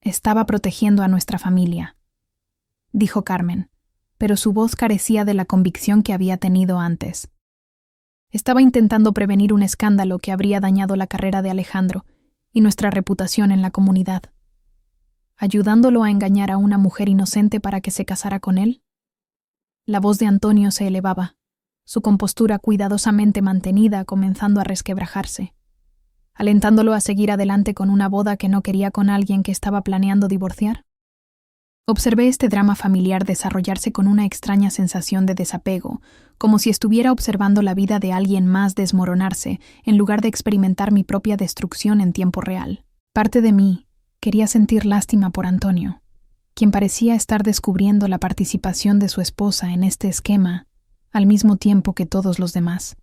Estaba protegiendo a nuestra familia, dijo Carmen, pero su voz carecía de la convicción que había tenido antes. Estaba intentando prevenir un escándalo que habría dañado la carrera de Alejandro y nuestra reputación en la comunidad. ¿Ayudándolo a engañar a una mujer inocente para que se casara con él? La voz de Antonio se elevaba, su compostura cuidadosamente mantenida comenzando a resquebrajarse, alentándolo a seguir adelante con una boda que no quería con alguien que estaba planeando divorciar. Observé este drama familiar desarrollarse con una extraña sensación de desapego, como si estuviera observando la vida de alguien más desmoronarse, en lugar de experimentar mi propia destrucción en tiempo real. Parte de mí quería sentir lástima por Antonio, quien parecía estar descubriendo la participación de su esposa en este esquema, al mismo tiempo que todos los demás.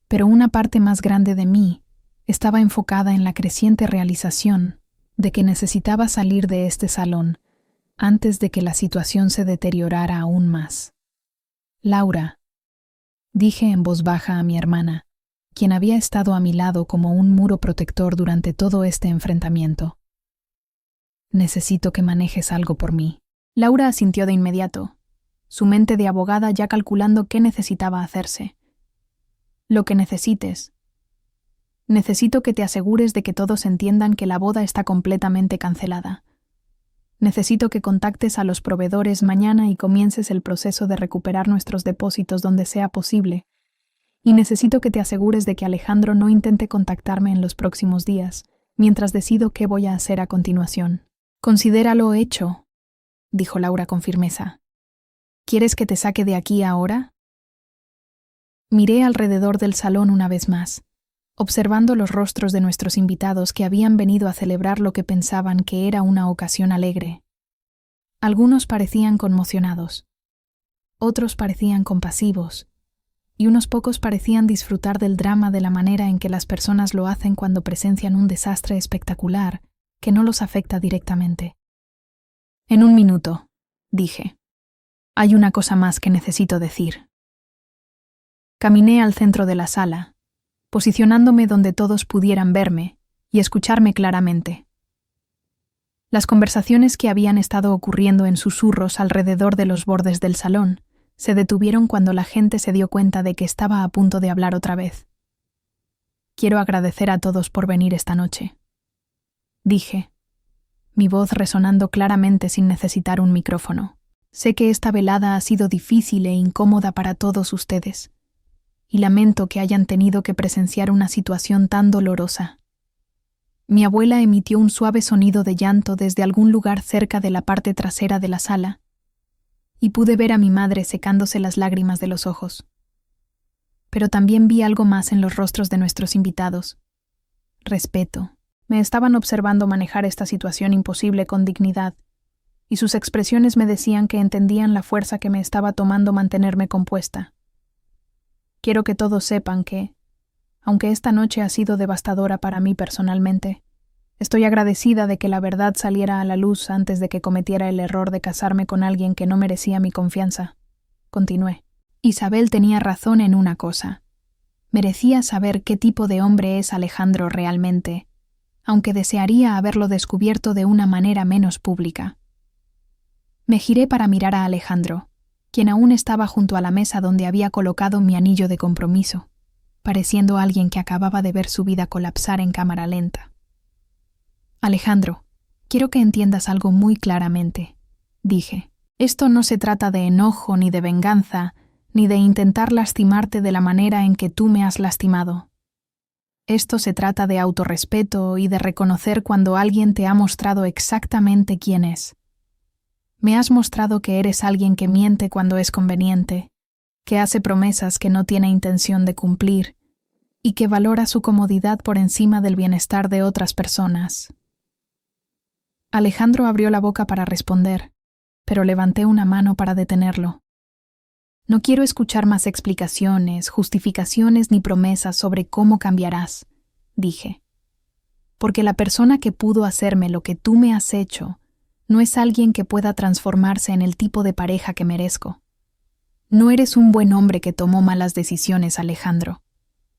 Pero una parte más grande de mí estaba enfocada en la creciente realización de que necesitaba salir de este salón antes de que la situación se deteriorara aún más. Laura, dije en voz baja a mi hermana, quien había estado a mi lado como un muro protector durante todo este enfrentamiento. Necesito que manejes algo por mí. Laura asintió de inmediato, su mente de abogada ya calculando qué necesitaba hacerse. Lo que necesites. Necesito que te asegures de que todos entiendan que la boda está completamente cancelada. Necesito que contactes a los proveedores mañana y comiences el proceso de recuperar nuestros depósitos donde sea posible. Y necesito que te asegures de que Alejandro no intente contactarme en los próximos días, mientras decido qué voy a hacer a continuación. Considéralo hecho, dijo Laura con firmeza. ¿Quieres que te saque de aquí ahora? Miré alrededor del salón una vez más, observando los rostros de nuestros invitados que habían venido a celebrar lo que pensaban que era una ocasión alegre. Algunos parecían conmocionados, otros parecían compasivos, y unos pocos parecían disfrutar del drama de la manera en que las personas lo hacen cuando presencian un desastre espectacular que no los afecta directamente. En un minuto, dije. Hay una cosa más que necesito decir. Caminé al centro de la sala, posicionándome donde todos pudieran verme y escucharme claramente. Las conversaciones que habían estado ocurriendo en susurros alrededor de los bordes del salón se detuvieron cuando la gente se dio cuenta de que estaba a punto de hablar otra vez. Quiero agradecer a todos por venir esta noche, dije, mi voz resonando claramente sin necesitar un micrófono. Sé que esta velada ha sido difícil e incómoda para todos ustedes, y lamento que hayan tenido que presenciar una situación tan dolorosa. Mi abuela emitió un suave sonido de llanto desde algún lugar cerca de la parte trasera de la sala, y pude ver a mi madre secándose las lágrimas de los ojos. Pero también vi algo más en los rostros de nuestros invitados. Respeto. Me estaban observando manejar esta situación imposible con dignidad, y sus expresiones me decían que entendían la fuerza que me estaba tomando mantenerme compuesta. Quiero que todos sepan que, aunque esta noche ha sido devastadora para mí personalmente, estoy agradecida de que la verdad saliera a la luz antes de que cometiera el error de casarme con alguien que no merecía mi confianza. Continué. Isabel tenía razón en una cosa. Merecía saber qué tipo de hombre es Alejandro realmente, aunque desearía haberlo descubierto de una manera menos pública. Me giré para mirar a Alejandro, quien aún estaba junto a la mesa donde había colocado mi anillo de compromiso, pareciendo alguien que acababa de ver su vida colapsar en cámara lenta. Alejandro, quiero que entiendas algo muy claramente, dije. Esto no se trata de enojo ni de venganza, ni de intentar lastimarte de la manera en que tú me has lastimado. Esto se trata de autorrespeto y de reconocer cuando alguien te ha mostrado exactamente quién es. Me has mostrado que eres alguien que miente cuando es conveniente, que hace promesas que no tiene intención de cumplir y que valora su comodidad por encima del bienestar de otras personas. Alejandro abrió la boca para responder, pero levanté una mano para detenerlo. No quiero escuchar más explicaciones, justificaciones ni promesas sobre cómo cambiarás, dije. Porque la persona que pudo hacerme lo que tú me has hecho no es alguien que pueda transformarse en el tipo de pareja que merezco. No eres un buen hombre que tomó malas decisiones, Alejandro.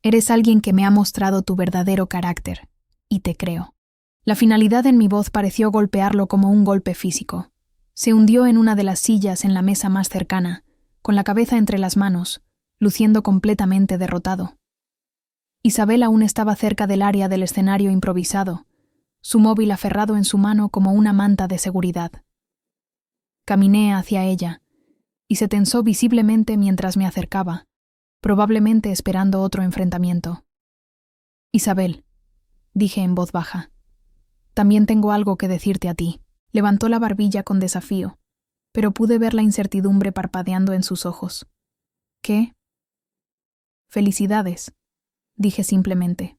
Eres alguien que me ha mostrado tu verdadero carácter, y te creo. La finalidad en mi voz pareció golpearlo como un golpe físico. Se hundió en una de las sillas en la mesa más cercana, con la cabeza entre las manos, luciendo completamente derrotado. Isabel aún estaba cerca del área del escenario improvisado, su móvil aferrado en su mano como una manta de seguridad. Caminé hacia ella, y se tensó visiblemente mientras me acercaba, probablemente esperando otro enfrentamiento. Isabel, dije en voz baja, también tengo algo que decirte a ti. Levantó la barbilla con desafío, pero pude ver la incertidumbre parpadeando en sus ojos. ¿Qué? Felicidades, dije simplemente.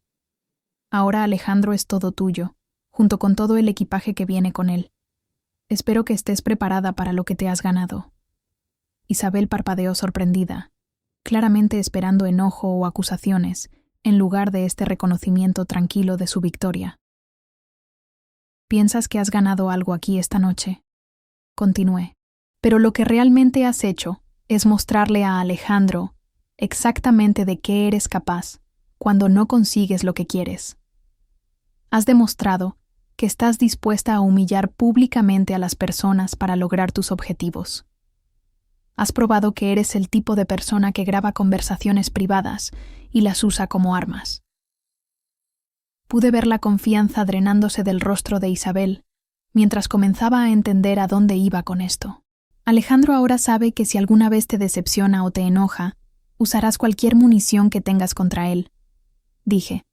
Ahora Alejandro es todo tuyo, junto con todo el equipaje que viene con él. Espero que estés preparada para lo que te has ganado. Isabel parpadeó sorprendida, claramente esperando enojo o acusaciones, en lugar de este reconocimiento tranquilo de su victoria. ¿Piensas que has ganado algo aquí esta noche? Continué. Pero lo que realmente has hecho es mostrarle a Alejandro exactamente de qué eres capaz cuando no consigues lo que quieres. Has demostrado que estás dispuesta a humillar públicamente a las personas para lograr tus objetivos. Has probado que eres el tipo de persona que graba conversaciones privadas y las usa como armas. Pude ver la confianza drenándose del rostro de Isabel, mientras comenzaba a entender a dónde iba con esto. Alejandro ahora sabe que si alguna vez te decepciona o te enoja, usarás cualquier munición que tengas contra él, dije.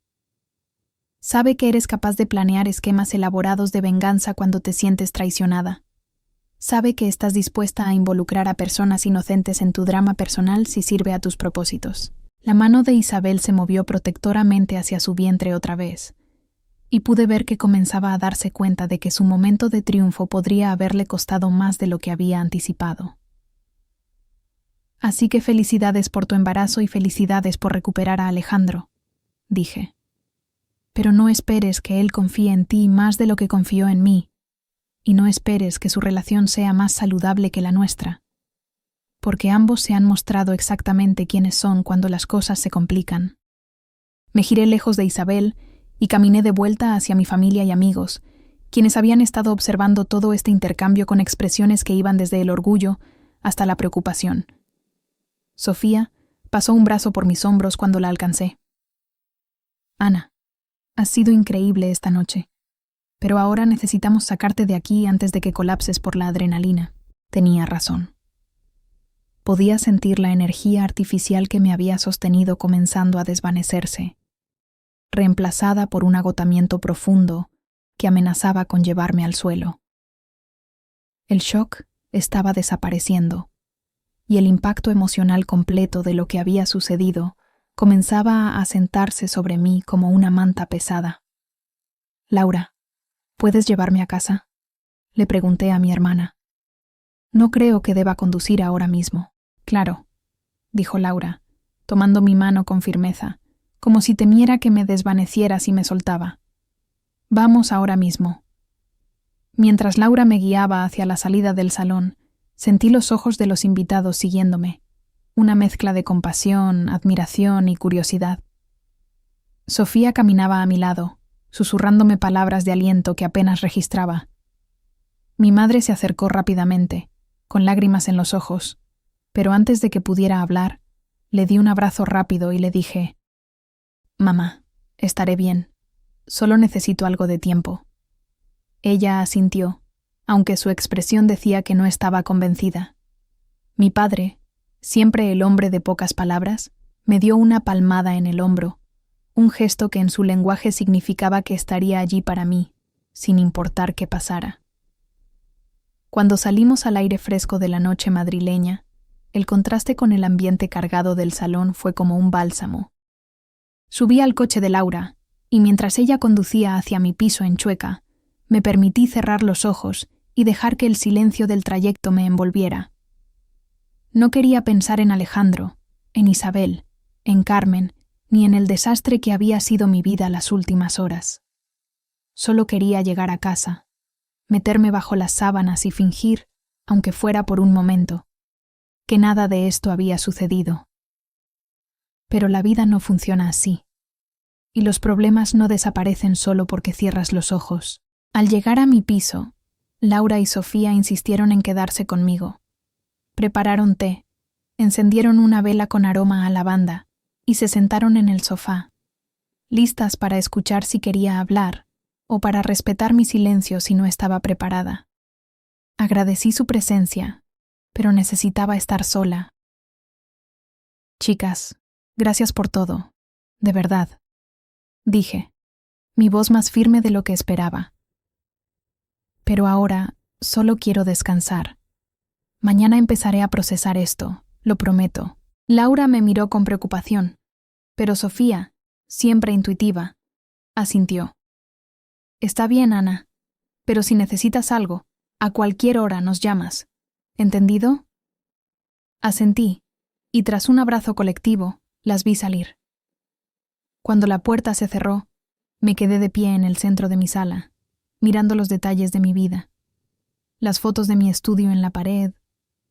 Sabe que eres capaz de planear esquemas elaborados de venganza cuando te sientes traicionada. Sabe que estás dispuesta a involucrar a personas inocentes en tu drama personal si sirve a tus propósitos. La mano de Isabel se movió protectoramente hacia su vientre otra vez, y pude ver que comenzaba a darse cuenta de que su momento de triunfo podría haberle costado más de lo que había anticipado. «Así que felicidades por tu embarazo y felicidades por recuperar a Alejandro», dije. «Pero no esperes que él confíe en ti más de lo que confió en mí, y no esperes que su relación sea más saludable que la nuestra, porque ambos se han mostrado exactamente quiénes son cuando las cosas se complican». Me giré lejos de Isabel y caminé de vuelta hacia mi familia y amigos, quienes habían estado observando todo este intercambio con expresiones que iban desde el orgullo hasta la preocupación. Sofía pasó un brazo por mis hombros cuando la alcancé. «Ana, has sido increíble esta noche, pero ahora necesitamos sacarte de aquí antes de que colapses por la adrenalina». Tenía razón. Podía sentir la energía artificial que me había sostenido comenzando a desvanecerse, reemplazada por un agotamiento profundo que amenazaba con llevarme al suelo. El shock estaba desapareciendo, y el impacto emocional completo de lo que había sucedido comenzaba a asentarse sobre mí como una manta pesada. «Laura, ¿puedes llevarme a casa?», le pregunté a mi hermana. «No creo que deba conducir ahora mismo». «Claro», dijo Laura, tomando mi mano con firmeza, como si temiera que me desvaneciera si me soltaba. «Vamos ahora mismo». Mientras Laura me guiaba hacia la salida del salón, sentí los ojos de los invitados siguiéndome, una mezcla de compasión, admiración y curiosidad. Sofía caminaba a mi lado, susurrándome palabras de aliento que apenas registraba. Mi madre se acercó rápidamente, con lágrimas en los ojos, pero antes de que pudiera hablar, le di un abrazo rápido y le dije: «Mamá, estaré bien. Solo necesito algo de tiempo». Ella asintió, aunque su expresión decía que no estaba convencida. Mi padre, siempre el hombre de pocas palabras, me dio una palmada en el hombro, un gesto que en su lenguaje significaba que estaría allí para mí, sin importar qué pasara. Cuando salimos al aire fresco de la noche madrileña, el contraste con el ambiente cargado del salón fue como un bálsamo. Subí al coche de Laura, y mientras ella conducía hacia mi piso en Chueca, me permití cerrar los ojos y dejar que el silencio del trayecto me envolviera. No quería pensar en Alejandro, en Isabel, en Carmen, ni en el desastre que había sido mi vida las últimas horas. Solo quería llegar a casa, meterme bajo las sábanas y fingir, aunque fuera por un momento, que nada de esto había sucedido. Pero la vida no funciona así, y los problemas no desaparecen solo porque cierras los ojos. Al llegar a mi piso, Laura y Sofía insistieron en quedarse conmigo. Prepararon té, encendieron una vela con aroma a lavanda y se sentaron en el sofá, listas para escuchar si quería hablar o para respetar mi silencio si no estaba preparada. Agradecí su presencia, pero necesitaba estar sola. «Chicas, gracias por todo, de verdad», dije, mi voz más firme de lo que esperaba. «Pero ahora solo quiero descansar. Mañana empezaré a procesar esto, lo prometo». Laura me miró con preocupación, pero Sofía, siempre intuitiva, asintió. «Está bien, Ana, pero si necesitas algo, a cualquier hora nos llamas. ¿Entendido?» Asentí, y tras un abrazo colectivo, las vi salir. Cuando la puerta se cerró, me quedé de pie en el centro de mi sala, mirando los detalles de mi vida. Las fotos de mi estudio en la pared,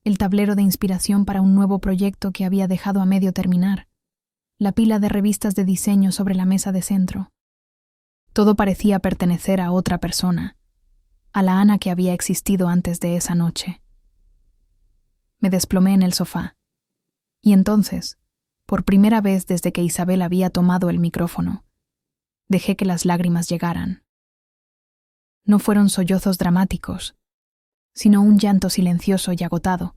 el tablero de inspiración para un nuevo proyecto que había dejado a medio terminar, la pila de revistas de diseño sobre la mesa de centro. Todo parecía pertenecer a otra persona, a la Ana que había existido antes de esa noche. Me desplomé en el sofá, y entonces, por primera vez desde que Isabel había tomado el micrófono, dejé que las lágrimas llegaran. No fueron sollozos dramáticos, sino un llanto silencioso y agotado,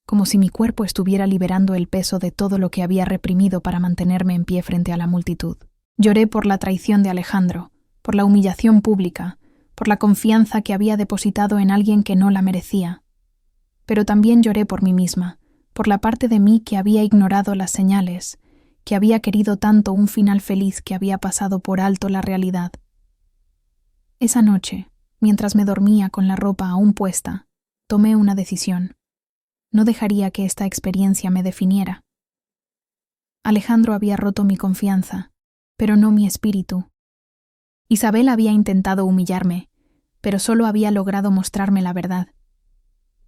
como si mi cuerpo estuviera liberando el peso de todo lo que había reprimido para mantenerme en pie frente a la multitud. Lloré por la traición de Alejandro, por la humillación pública, por la confianza que había depositado en alguien que no la merecía. Pero también lloré por mí misma, por la parte de mí que había ignorado las señales, que había querido tanto un final feliz que había pasado por alto la realidad. Esa noche, mientras me dormía con la ropa aún puesta, tomé una decisión. No dejaría que esta experiencia me definiera. Alejandro había roto mi confianza, pero no mi espíritu. Isabel había intentado humillarme, pero solo había logrado mostrarme la verdad.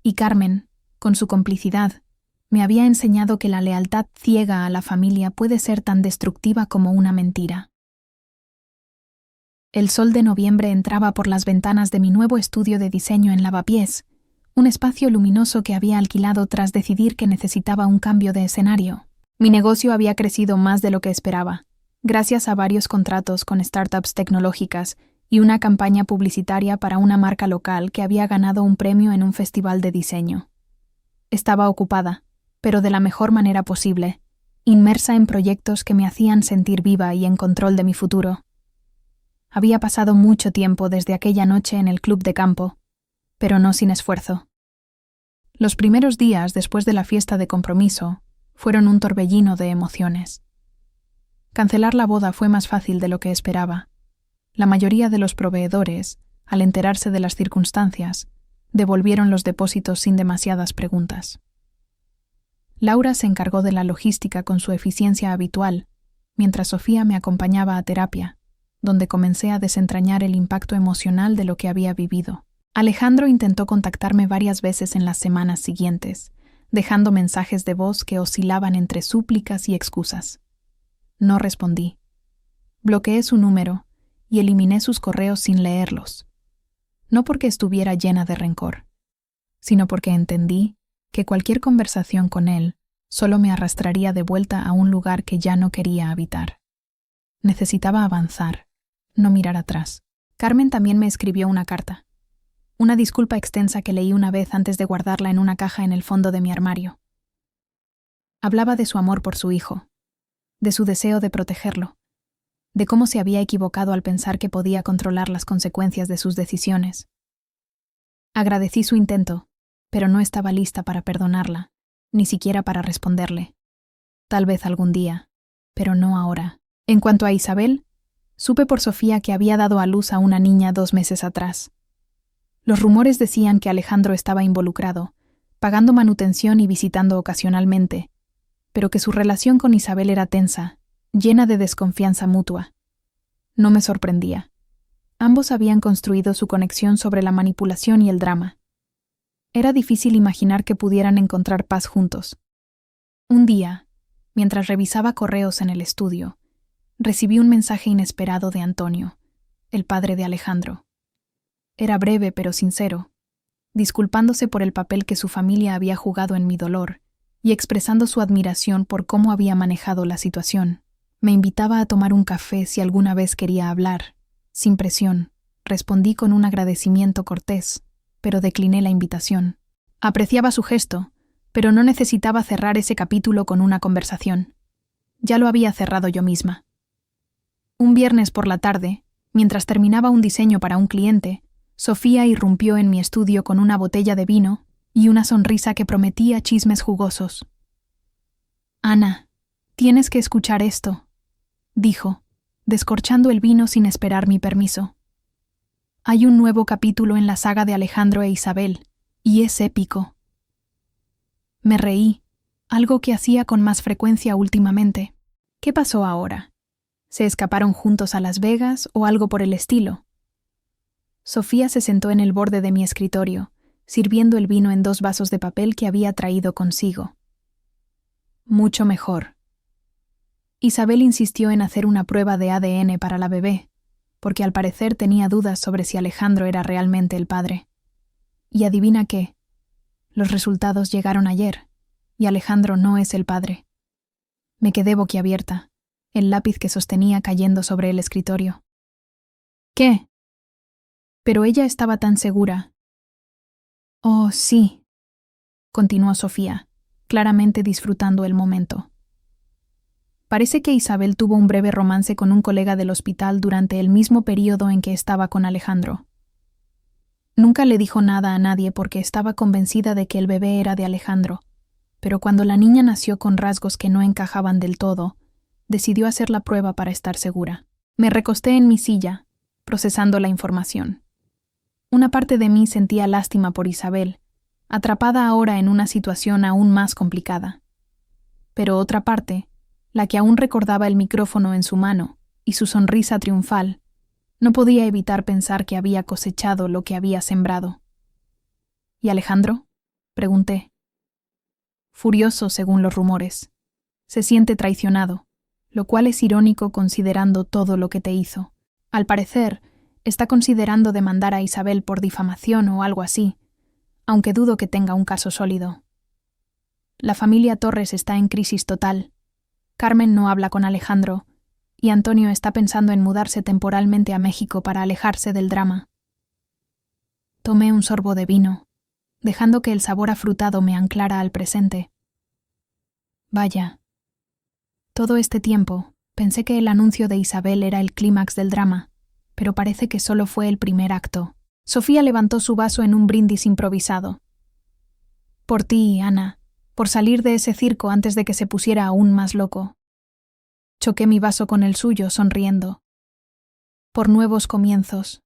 Y Carmen, con su complicidad, me había enseñado que la lealtad ciega a la familia puede ser tan destructiva como una mentira. El sol de noviembre entraba por las ventanas de mi nuevo estudio de diseño en Lavapiés, un espacio luminoso que había alquilado tras decidir que necesitaba un cambio de escenario. Mi negocio había crecido más de lo que esperaba, gracias a varios contratos con startups tecnológicas y una campaña publicitaria para una marca local que había ganado un premio en un festival de diseño. Estaba ocupada, pero de la mejor manera posible, inmersa en proyectos que me hacían sentir viva y en control de mi futuro. Había pasado mucho tiempo desde aquella noche en el club de campo, pero no sin esfuerzo. Los primeros días después de la fiesta de compromiso fueron un torbellino de emociones. Cancelar la boda fue más fácil de lo que esperaba. La mayoría de los proveedores, al enterarse de las circunstancias, devolvieron los depósitos sin demasiadas preguntas. Laura se encargó de la logística con su eficiencia habitual, mientras Sofía me acompañaba a terapia, donde comencé a desentrañar el impacto emocional de lo que había vivido. Alejandro intentó contactarme varias veces en las semanas siguientes, dejando mensajes de voz que oscilaban entre súplicas y excusas. No respondí. Bloqueé su número y eliminé sus correos sin leerlos. No porque estuviera llena de rencor, sino porque entendí que cualquier conversación con él solo me arrastraría de vuelta a un lugar que ya no quería habitar. Necesitaba avanzar, no mirar atrás. Carmen también me escribió una carta. Una disculpa extensa que leí una vez antes de guardarla en una caja en el fondo de mi armario. Hablaba de su amor por su hijo, de su deseo de protegerlo, de cómo se había equivocado al pensar que podía controlar las consecuencias de sus decisiones. Agradecí su intento, pero no estaba lista para perdonarla, ni siquiera para responderle. Tal vez algún día, pero no ahora. En cuanto a Isabel, supe por Sofía que había dado a luz a una niña 2 meses atrás. Los rumores decían que Alejandro estaba involucrado, pagando manutención y visitando ocasionalmente, pero que su relación con Isabel era tensa, llena de desconfianza mutua. No me sorprendía. Ambos habían construido su conexión sobre la manipulación y el drama. Era difícil imaginar que pudieran encontrar paz juntos. Un día, mientras revisaba correos en el estudio, recibí un mensaje inesperado de Antonio, el padre de Alejandro. Era breve pero sincero, disculpándose por el papel que su familia había jugado en mi dolor y expresando su admiración por cómo había manejado la situación. Me invitaba a tomar un café si alguna vez quería hablar. Sin presión, respondí con un agradecimiento cortés, pero decliné la invitación. Apreciaba su gesto, pero no necesitaba cerrar ese capítulo con una conversación. Ya lo había cerrado yo misma. Un viernes por la tarde, mientras terminaba un diseño para un cliente, Sofía irrumpió en mi estudio con una botella de vino y una sonrisa que prometía chismes jugosos. «Ana, tienes que escuchar esto», dijo, descorchando el vino sin esperar mi permiso. «Hay un nuevo capítulo en la saga de Alejandro e Isabel, y es épico». Me reí, algo que hacía con más frecuencia últimamente. ¿Qué pasó ahora? ¿Se escaparon juntos a Las Vegas o algo por el estilo? Sofía se sentó en el borde de mi escritorio, sirviendo el vino en 2 vasos de papel que había traído consigo. Mucho mejor. Isabel insistió en hacer una prueba de ADN para la bebé, porque al parecer tenía dudas sobre si Alejandro era realmente el padre. Y adivina qué, los resultados llegaron ayer, y Alejandro no es el padre. Me quedé boquiabierta, el lápiz que sostenía cayendo sobre el escritorio. ¿Qué? Pero ella estaba tan segura. «Oh, sí», continuó Sofía, claramente disfrutando el momento. Parece que Isabel tuvo un breve romance con un colega del hospital durante el mismo período en que estaba con Alejandro. Nunca le dijo nada a nadie porque estaba convencida de que el bebé era de Alejandro, pero cuando la niña nació con rasgos que no encajaban del todo, decidió hacer la prueba para estar segura. Me recosté en mi silla, procesando la información. Una parte de mí sentía lástima por Isabel, atrapada ahora en una situación aún más complicada. Pero otra parte, la que aún recordaba el micrófono en su mano y su sonrisa triunfal, no podía evitar pensar que había cosechado lo que había sembrado. ¿Y Alejandro?, pregunté. Furioso, según los rumores. Se siente traicionado, lo cual es irónico considerando todo lo que te hizo. Al parecer, está considerando demandar a Isabel por difamación o algo así, aunque dudo que tenga un caso sólido. La familia Torres está en crisis total. Carmen no habla con Alejandro, y Antonio está pensando en mudarse temporalmente a México para alejarse del drama. Tomé un sorbo de vino, dejando que el sabor afrutado me anclara al presente. Vaya. Todo este tiempo pensé que el anuncio de Isabel era el clímax del drama, pero parece que solo fue el primer acto. Sofía levantó su vaso en un brindis improvisado. Por ti, Ana, por salir de ese circo antes de que se pusiera aún más loco. Choqué mi vaso con el suyo, sonriendo. Por nuevos comienzos.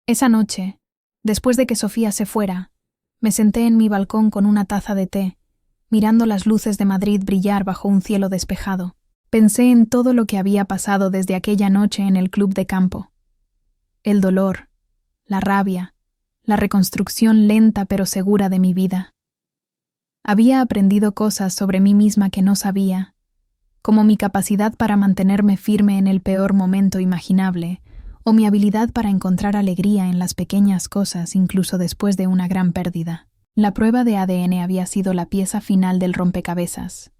Esa noche, después de que Sofía se fuera, me senté en mi balcón con una taza de té, mirando las luces de Madrid brillar bajo un cielo despejado. Pensé en todo lo que había pasado desde aquella noche en el club de campo. El dolor, la rabia, la reconstrucción lenta pero segura de mi vida. Había aprendido cosas sobre mí misma que no sabía, como mi capacidad para mantenerme firme en el peor momento imaginable, o mi habilidad para encontrar alegría en las pequeñas cosas incluso después de una gran pérdida. La prueba de ADN había sido la pieza final del rompecabezas,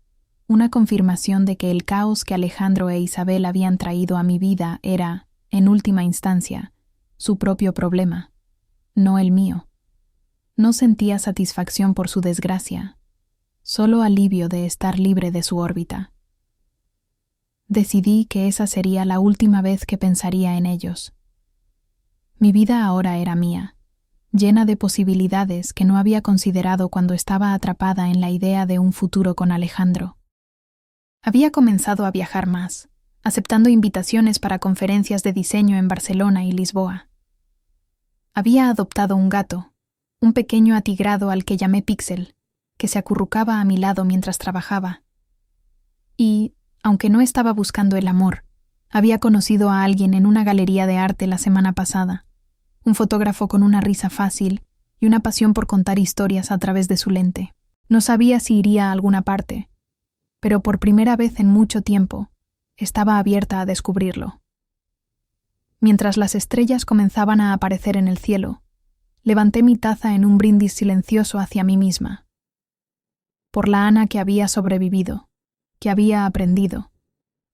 una confirmación de que el caos que Alejandro e Isabel habían traído a mi vida era, en última instancia, su propio problema, no el mío. No sentía satisfacción por su desgracia, solo alivio de estar libre de su órbita. Decidí que esa sería la última vez que pensaría en ellos. Mi vida ahora era mía, llena de posibilidades que no había considerado cuando estaba atrapada en la idea de un futuro con Alejandro. Había comenzado a viajar más, aceptando invitaciones para conferencias de diseño en Barcelona y Lisboa. Había adoptado un gato, un pequeño atigrado al que llamé Pixel, que se acurrucaba a mi lado mientras trabajaba. Y, aunque no estaba buscando el amor, había conocido a alguien en una galería de arte la semana pasada, un fotógrafo con una risa fácil y una pasión por contar historias a través de su lente. No sabía si iría a alguna parte, pero por primera vez en mucho tiempo estaba abierta a descubrirlo. Mientras las estrellas comenzaban a aparecer en el cielo, levanté mi taza en un brindis silencioso hacia mí misma. Por la Ana que había sobrevivido, que había aprendido,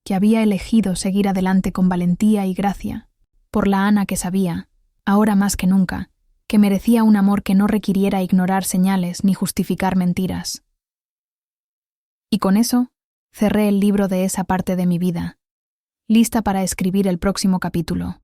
que había elegido seguir adelante con valentía y gracia, por la Ana que sabía, ahora más que nunca, que merecía un amor que no requiriera ignorar señales ni justificar mentiras. Y con eso, cerré el libro de esa parte de mi vida, lista para escribir el próximo capítulo.